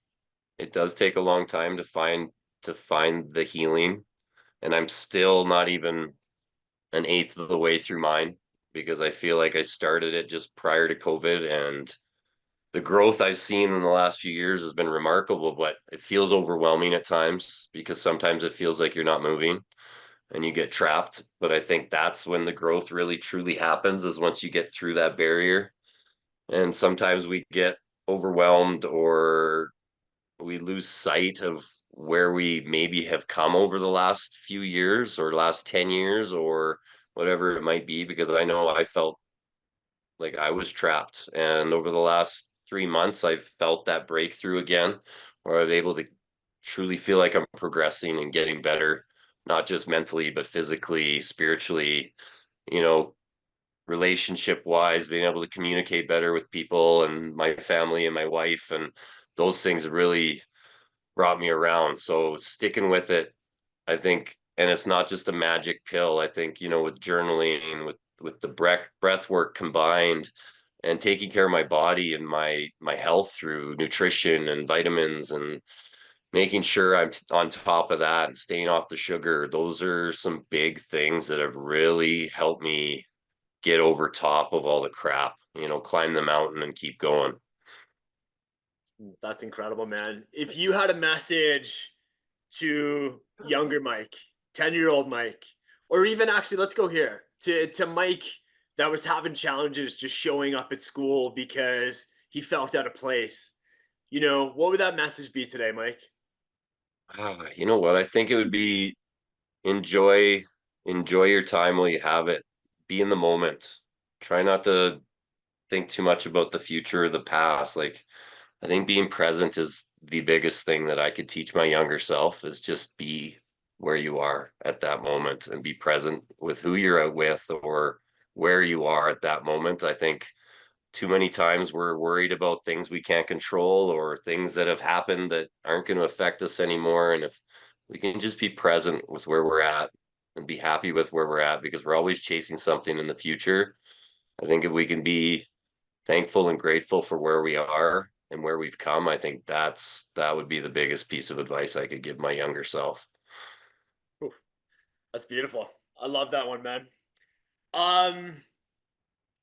It does take a long time to find the healing, and I'm still not even an eighth of the way through mine, because I feel like I started it just prior to COVID, and the growth I've seen in the last few years has been remarkable, but it feels overwhelming at times because sometimes it feels like you're not moving and you get trapped. But I think that's when the growth really truly happens, is once you get through that barrier. And sometimes we get overwhelmed or we lose sight of where we maybe have come over the last few years or last 10 years or whatever it might be, because I know I felt like I was trapped. And over the last 3 months, I've felt that breakthrough again, where I'm able to truly feel like I'm progressing and getting better, not just mentally, but physically, spiritually, you know, relationship wise, being able to communicate better with people and my family and my wife, and those things have really brought me around. So sticking with it, I think, and it's not just a magic pill. I think, with journaling, with the breath work combined, and taking care of my body and my health through nutrition and vitamins, and making sure I'm on top of that and staying off the sugar. Those are some big things that have really helped me get over top of all the crap, climb the mountain and keep going. That's incredible, man. If you had a message to younger Mike, 10-year-old Mike, or even actually, let's go here to Mike that was having challenges just showing up at school because he felt out of place, what would that message be today, Mike? You know what? I think it would be enjoy enjoy your time while you have it. Be in the moment. Try not to think too much about the future or the past. Like, I think being present is the biggest thing that I could teach my younger self, is just be where you are at that moment and be present with who you're out with or where you are at that moment. I think too many times we're worried about things we can't control or things that have happened that aren't going to affect us anymore. And if we can just be present with where we're at and be happy with where we're at, because we're always chasing something in the future. I think if we can be thankful and grateful for where we are and where we've come, I think that would be the biggest piece of advice I could give my younger self. Ooh, that's beautiful. I love that one, man. Um,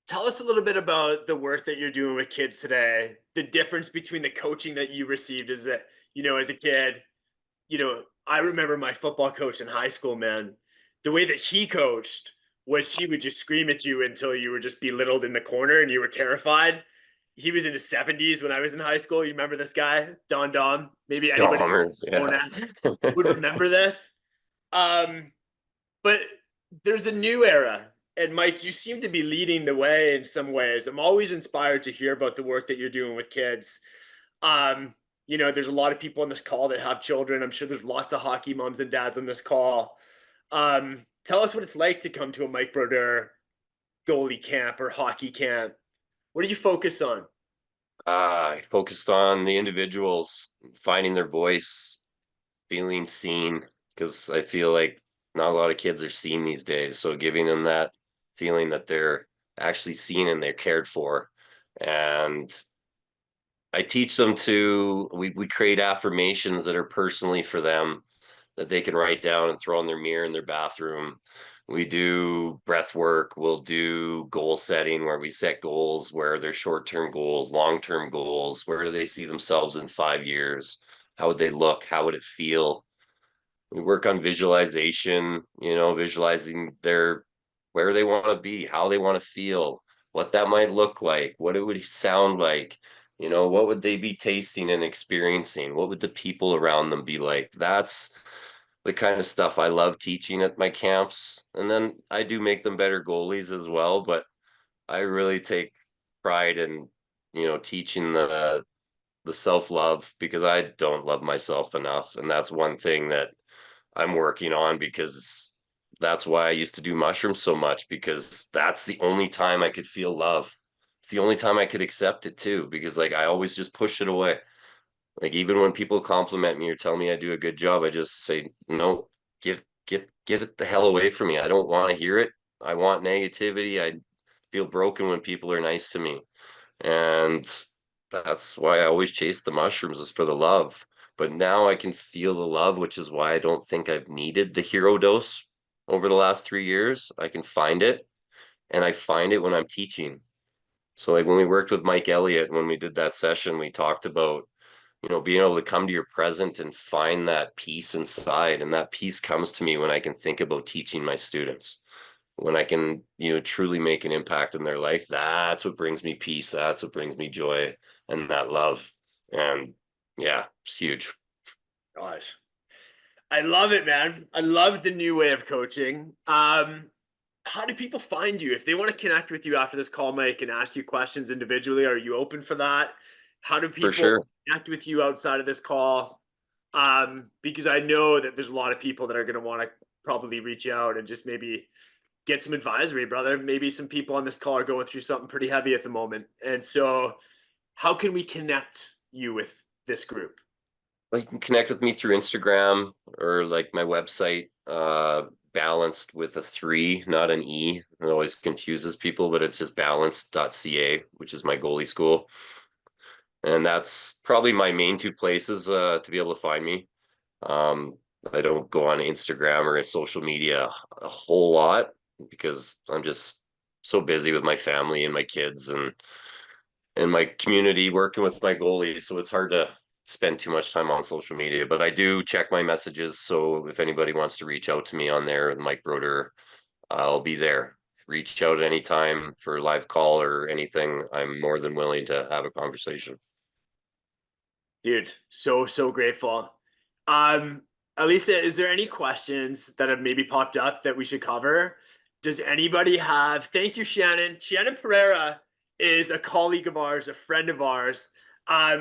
Tell us a little bit about the work that you're doing with kids today. The difference between the coaching that you received as a kid. I remember my football coach in high school, man. The way that he coached was he would just scream at you until you were just belittled in the corner and you were terrified. He was in his 70s when I was in high school. You remember this guy, Don Dom? Maybe anybody Dahmer, yeah. known as would remember this. Um, but there's a new era. And Mike, you seem to be leading the way in some ways. I'm always inspired to hear about the work that you're doing with kids. There's a lot of people on this call that have children. I'm sure there's lots of hockey moms and dads on this call. Tell us what it's like to come to a Mike Brodeur goalie camp or hockey camp. What do you focus on? I focused on the individuals finding their voice, feeling seen, because I feel like not a lot of kids are seen these days. So giving them that feeling that they're actually seen and they're cared for. And I teach them we create affirmations that are personally for them, that they can write down and throw on their mirror in their bathroom. We do breath work. We'll do goal setting, where we set goals, where they're short-term goals, long-term goals. Where do they see themselves in 5 years? How would they look? How would it feel? We work on visualization, visualizing where they want to be, how they want to feel, what that might look like, what it would sound like, what would they be tasting and experiencing, what would the people around them be like. That's the kind of stuff I love teaching at my camps. And then I do make them better goalies as well, but I really take pride in, teaching the self-love, because I don't love myself enough. And that's one thing that I'm working on, because that's why I used to do mushrooms so much, because that's the only time I could feel love. It's the only time I could accept it too, because like I always just push it away. Like even when people compliment me or tell me I do a good job, I just say, no, get it the hell away from me. I don't want to hear it. I want negativity. I feel broken when people are nice to me. And that's why I always chase the mushrooms, is for the love. But now I can feel the love, which is why I don't think I've needed the hero dose over the last 3 years. I can find it, and I find it when I'm teaching. So like when we worked with Mike Elliott, when we did that session, we talked about, being able to come to your present and find that peace inside. And that peace comes to me when I can think about teaching my students, when I can, truly make an impact in their life. That's what brings me peace. That's what brings me joy and that love. And yeah, it's huge. Gosh, I love it, man. I love the new way of coaching. How do people find you if they want to connect with you after this call, Mike, and ask you questions individually? Are you open for that? How do For people sure. connect with you outside of this call? Because I know that there's a lot of people that are going to want to probably reach out and just maybe get some advisory, brother. Maybe some people on this call are going through something pretty heavy at the moment. And so how can we connect you with this group? Well, you can connect with me through Instagram or like my website, balanced with a three, not an E. It always confuses people, but it's just balanced.ca, which is my goalie school. And that's probably my main two places to be able to find me. Um, I don't go on Instagram or social media a whole lot because I'm just so busy with my family and my kids and my community working with my goalies. So it's hard to spend too much time on social media, but I do check my messages. So if anybody wants to reach out to me on there, Mike Brodeur, I'll be there. Reach out anytime for a live call or anything. I'm more than willing to have a conversation. Dude, so grateful. Um, Elisa, is there any questions that have maybe popped up that we should cover? Does anybody have? Thank you, Shannon. Shannon Pereira is a colleague of ours, a friend of ours.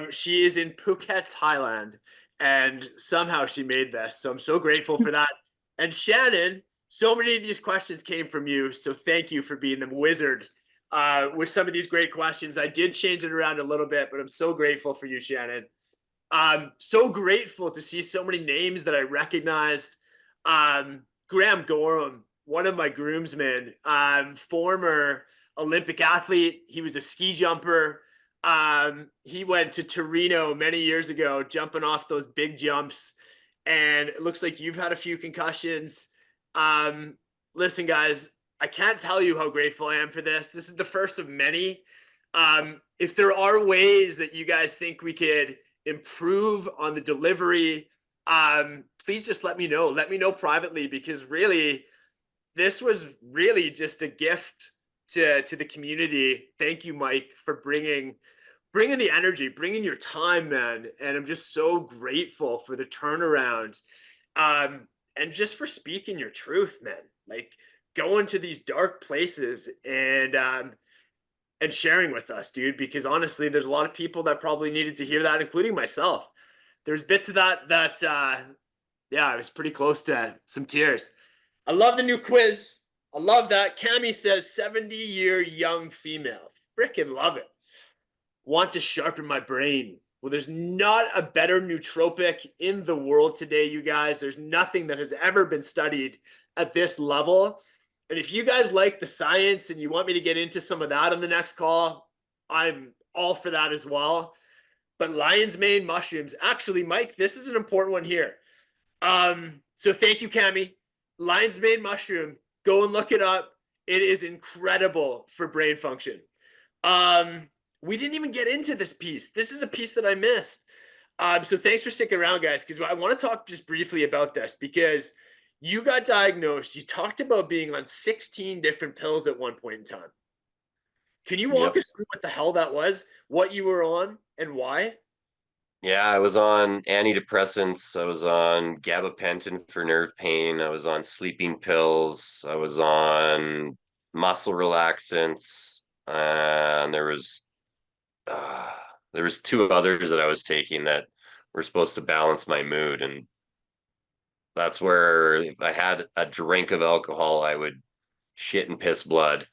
She is in Phuket, Thailand, and somehow she made this. So I'm so grateful for that. And Shannon, so many of these questions came from you. So thank you for being the wizard with some of these great questions. I did change it around a little bit, but I'm so grateful for you, Shannon. I'm so grateful to see so many names that I recognized. Graham Gorham, one of my groomsmen, former Olympic athlete. He was a ski jumper. He went to Torino many years ago, jumping off those big jumps. And it looks like you've had a few concussions. Listen, guys, I can't tell you how grateful I am for this. This is the first of many. If there are ways that you guys think we could improve on the delivery, please just let me know. Let me know privately, because really, this was really just a gift to the community. Thank you, Mike, for bringing the energy, bringing your time, man. And I'm just so grateful for the turnaround, and just for speaking your truth, man. Like going to these dark places and sharing with us, dude, because honestly, there's a lot of people that probably needed to hear that, including myself. There's bits of that yeah, I was pretty close to some tears. I love the new quiz. I love that. Cami says 70-year young female. Freaking love it. Want to sharpen my brain. Well, there's not a better nootropic in the world today, you guys. There's nothing that has ever been studied at this level. And if you guys like the science and you want me to get into some of that on the next call, I'm all for that as well. But lion's mane mushrooms, actually, Mike, this is an important one here. So thank you, Cami. Lion's mane mushroom, go and look it up. It is incredible for brain function. We didn't even get into this piece. This is a piece that I missed. So thanks for sticking around, guys, because I want to talk just briefly about this, because you got diagnosed. You talked about being on 16 different pills at one point in time. Can you walk us through what the hell that was, what you were on, and why? Yeah, I was on antidepressants. I was on gabapentin for nerve pain. I was on sleeping pills. I was on muscle relaxants. And uh, there was two others that I was taking that were supposed to balance my mood. And that's where if I had a drink of alcohol, I would shit and piss blood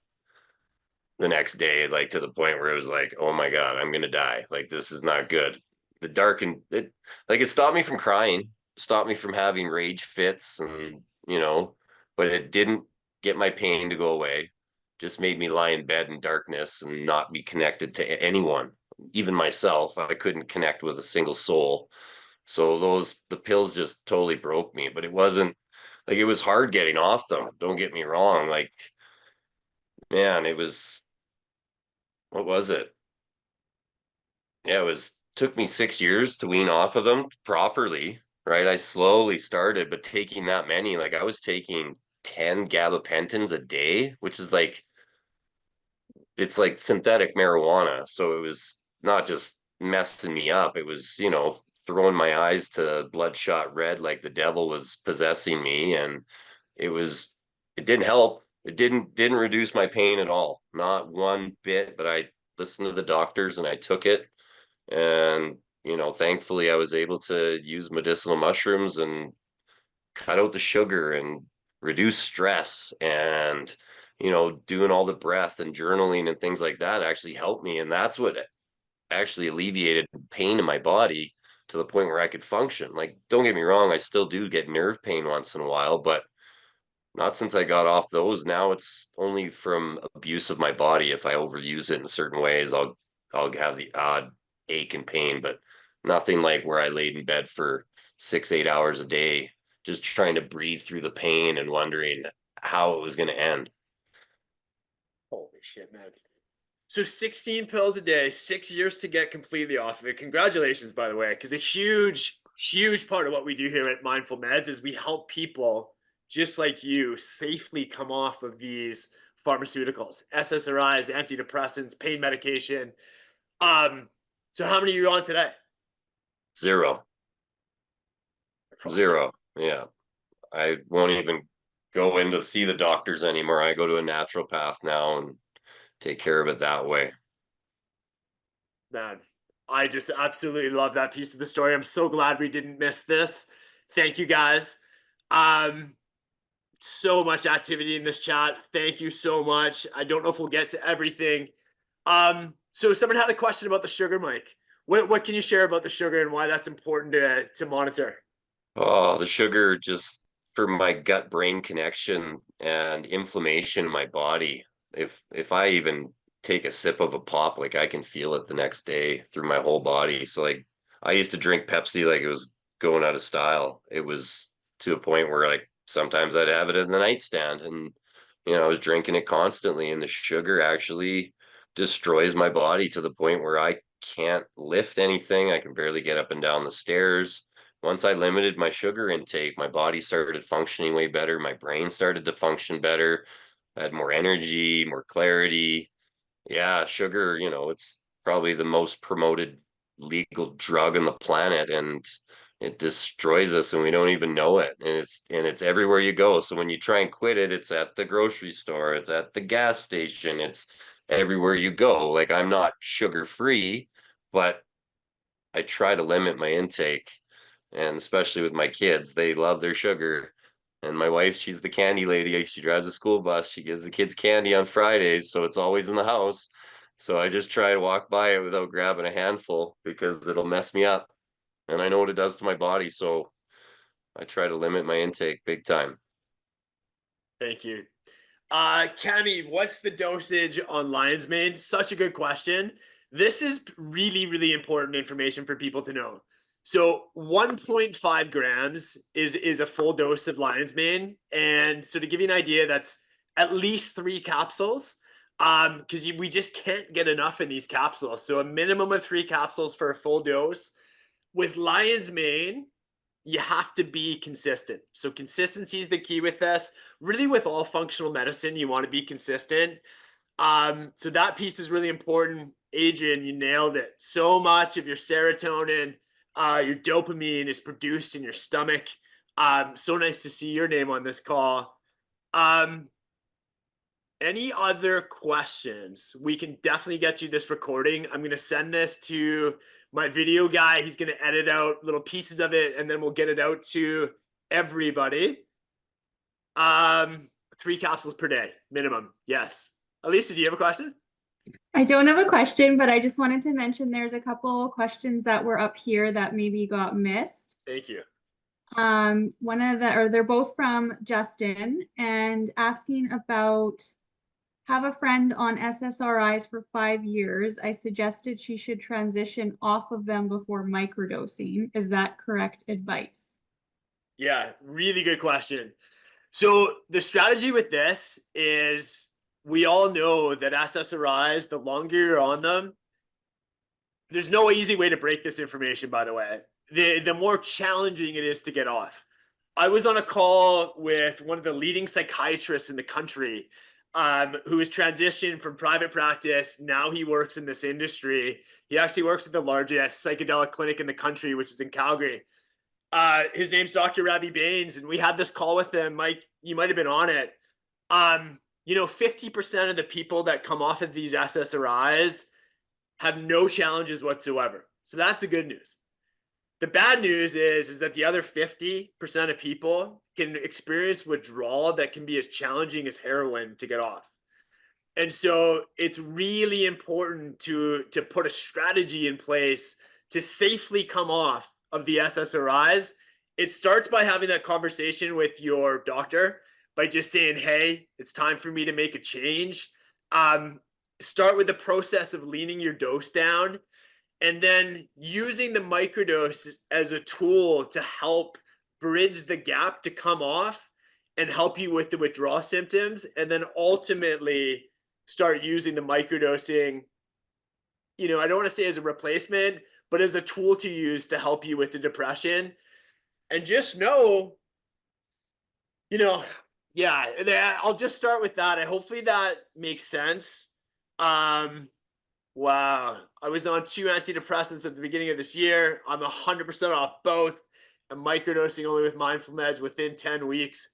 the next day, like to the point where it was like, oh my God, I'm gonna die. Like this is not good. The dark and it like it stopped me from crying, stopped me from having rage fits and but it didn't get my pain to go away. Just made me lie in bed in darkness and not be connected to anyone, even myself. I couldn't connect with a single soul. So the pills just totally broke me, but it wasn't like it was hard getting off them. Don't get me wrong. Like, man, it was what was it? Yeah, it was took me 6 years to wean off of them properly, right? I slowly started, but taking that many, like I was taking 10 gabapentins a day, which is like it's like synthetic marijuana. So it was not just messing me up, it was, throwing my eyes to bloodshot red like the devil was possessing me. And it was it didn't help. It didn't reduce my pain at all. Not one bit, but I listened to the doctors and I took it. And, thankfully I was able to use medicinal mushrooms and cut out the sugar and reduce stress, and doing all the breath and journaling and things like that actually helped me. And that's what actually alleviated pain in my body to the point where I could function. Like, don't get me wrong, I still do get nerve pain once in a while, but not since I got off those. Now it's only from abuse of my body. If I overuse it in certain ways, I'll have the odd ache and pain, but nothing like where I laid in bed for 6, 8 hours a day, just trying to breathe through the pain and wondering how it was going to end. Holy shit, man. So 16 pills a day, 6 years to get completely off of it. Congratulations, by the way, because a huge, huge part of what we do here at Mindful Meds is we help people just like you safely come off of these pharmaceuticals, SSRIs, antidepressants, pain medication. So how many are you on today? Zero. Yeah. I won't even go in to see the doctors anymore. I go to a naturopath now and take care of it that way. Man, I just absolutely love that piece of the story. I'm so glad we didn't miss this. Thank you guys. So much activity in this chat. Thank you so much. I don't know if we'll get to everything. So someone had a question about the sugar, Mike. What can you share about the sugar and why that's important to monitor? Oh, the sugar, just for my gut brain connection and inflammation in my body. If I even take a sip of a pop, like I can feel it the next day through my whole body. So like I used to drink Pepsi like it was going out of style. It was to a point where like sometimes I'd have it in the nightstand, and I was drinking it constantly, and the sugar actually destroys my body to the point where I can't lift anything. I can barely get up and down the stairs. Once I limited my sugar intake, my body started functioning way better. My brain started to function better. I had more energy, more clarity. Yeah, sugar, it's probably the most promoted legal drug on the planet, and it destroys us and we don't even know it. And it's everywhere you go. So when you try and quit it, it's at the grocery store, it's at the gas station, it's everywhere you go. Like, I'm not sugar free, but I try to limit my intake, and especially with my kids, they love their sugar. And my wife, she's the candy lady. She drives a school bus. She gives the kids candy on Fridays, so it's always in the house. So I just try to walk by it without grabbing a handful because it'll mess me up. And I know what it does to my body, so I try to limit my intake big time. Thank you. Cami, what's the dosage on lion's mane? Such a good question. This is really, really important information for people to know. So 1.5 grams is a full dose of lion's mane. And so to give you an idea, that's at least 3 capsules. Because we just can't get enough in these capsules. So a minimum of 3 capsules for a full dose. With lion's mane, you have to be consistent. So consistency is the key with this. Really, with all functional medicine, you want to be consistent. So that piece is really important. Adrian, you nailed it. So much of your serotonin, your dopamine is produced in your stomach. So nice to see your name on this call. Any other questions? We can definitely get you this recording. I'm going to send this to my video guy. He's going to edit out little pieces of it, and then we'll get it out to everybody. 3 capsules per day, minimum. Yes. Elisa, do you have a question? I don't have a question, but I just wanted to mention there's a couple questions that were up here that maybe got missed. Thank you. They're both from Justin, and asking about, have a friend on SSRIs for 5 years. I suggested she should transition off of them before microdosing. Is that correct advice? Yeah, really good question. So the strategy with this is, we all know that SSRIs, the longer you're on them, there's no easy way to break this information, by the way. The more challenging it is to get off. I was on a call with one of the leading psychiatrists in the country, who has transitioned from private practice. Now he works in this industry. He actually works at the largest psychedelic clinic in the country, which is in Calgary. His name's Dr. Ravi Baines, and we had this call with him. Mike, you might have been on it. 50% of the people that come off of these SSRIs have no challenges whatsoever. So that's the good news. The bad news is that the other 50% of people can experience withdrawal that can be as challenging as heroin to get off. And so it's really important to put a strategy in place to safely come off of the SSRIs. It starts by having that conversation with your doctor, by just saying, hey, it's time for me to make a change. Start with the process of leaning your dose down, and then using the microdose as a tool to help bridge the gap to come off and help you with the withdrawal symptoms. And then ultimately start using the microdosing, I don't want to say as a replacement, but as a tool to use to help you with the depression. And just know, yeah, I'll just start with that. And hopefully that makes sense. Wow. I was on 2 antidepressants at the beginning of this year. I'm 100% off both. I'm microdosing only with MindfulMEDS within 10 weeks.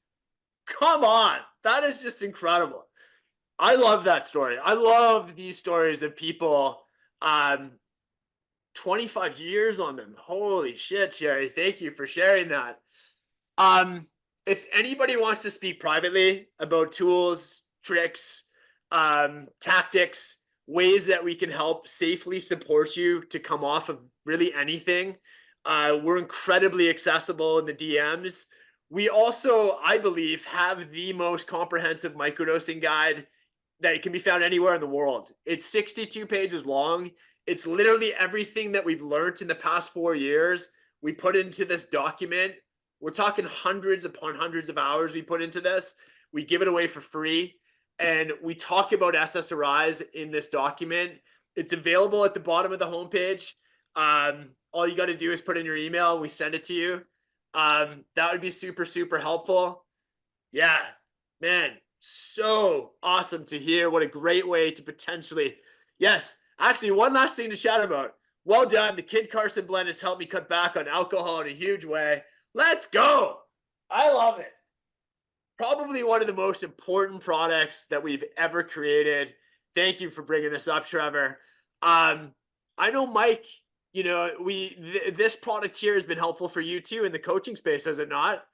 Come on. That is just incredible. I love that story. I love these stories of people, 25 years on them. Holy shit, Sherry. Thank you for sharing that. If anybody wants to speak privately about tools, tricks, tactics, ways that we can help safely support you to come off of really anything, we're incredibly accessible in the DMs. We also, I believe, have the most comprehensive microdosing guide that can be found anywhere in the world. It's 62 pages long. It's literally everything that we've learned in the past 4 years. We put into this document. We're talking hundreds upon hundreds of hours we put into this. We give it away for free. And we talk about SSRIs in this document. It's available at the bottom of the homepage. All you got to do is put in your email. We send it to you. That would be super, super helpful. Yeah, man, so awesome to hear. What a great way to potentially, yes, actually, one last thing to chat about. Well done. The Kid Carson blend has helped me cut back on alcohol in a huge way. Let's go. I love it. Probably one of the most important products that we've ever created. Thank you for bringing this up, Trevor. I know, Mike, this product here has been helpful for you too in the coaching space, has it not?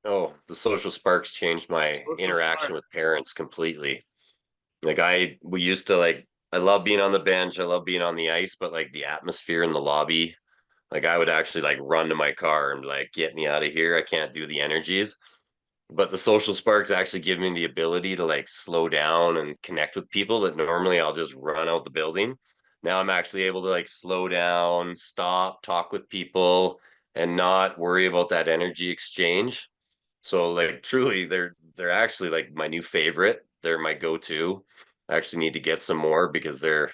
Oh, the social sparks changed my interaction with parents completely. Like we used to I love being on the bench. I love being on the ice, but like the atmosphere in the lobby, like I would actually like run to my car and like, get me out of here. I can't do the energies. But the social sparks actually give me the ability to like slow down and connect with people that normally I'll just run out the building. Now I'm actually able to like slow down, stop, talk with people, and not worry about that energy exchange. So like truly they're actually like my new favorite. They're my go-to. I actually need to get some more because they're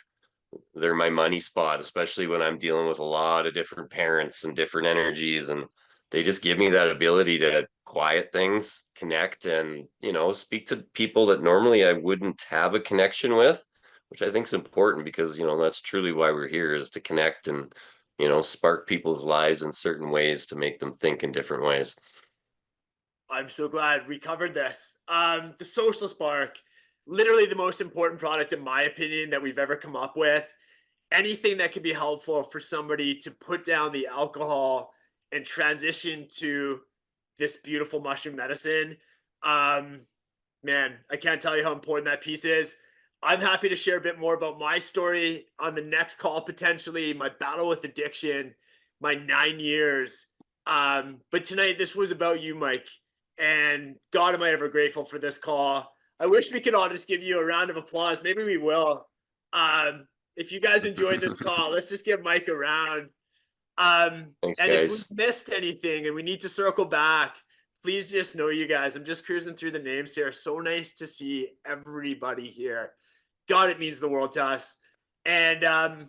my money spot, especially when I'm dealing with a lot of different parents and different energies, and they just give me that ability to quiet things, connect, and speak to people that normally I wouldn't have a connection with, which I think is important because that's truly why we're here, is to connect and spark people's lives in certain ways to make them think in different ways. I'm so glad we covered this. The social spark, literally the most important product, in my opinion, that we've ever come up with. Anything that can be helpful for somebody to put down the alcohol and transition to this beautiful mushroom medicine. Man, I can't tell you how important that piece is. I'm happy to share a bit more about my story on the next call, potentially my battle with addiction, my 9 years. But tonight, this was about you, Mike. And God, am I ever grateful for this call. I wish we could all just give you a round of applause. Maybe we will. If you guys enjoyed this call, let's just give Mike a round. Thanks, and guys. if we missed anything and we need to circle back, please just know, you guys, I'm just cruising through the names here. So nice to see everybody here. God, it means the world to us. And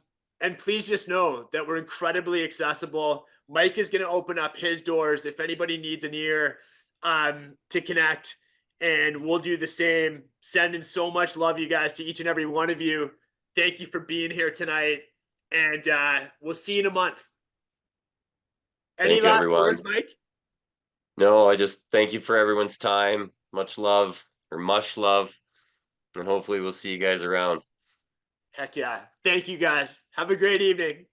please just know that we're incredibly accessible. Mike is going to open up his doors if anybody needs an ear to connect, and we'll do the same. Sending so much love, you guys, to each and every one of you. Thank you for being here tonight, and we'll see you in a month. Any last words, Mike? No, I just thank you for everyone's time. Much love, and hopefully we'll see you guys around. Heck yeah. Thank you, guys. Have a great evening.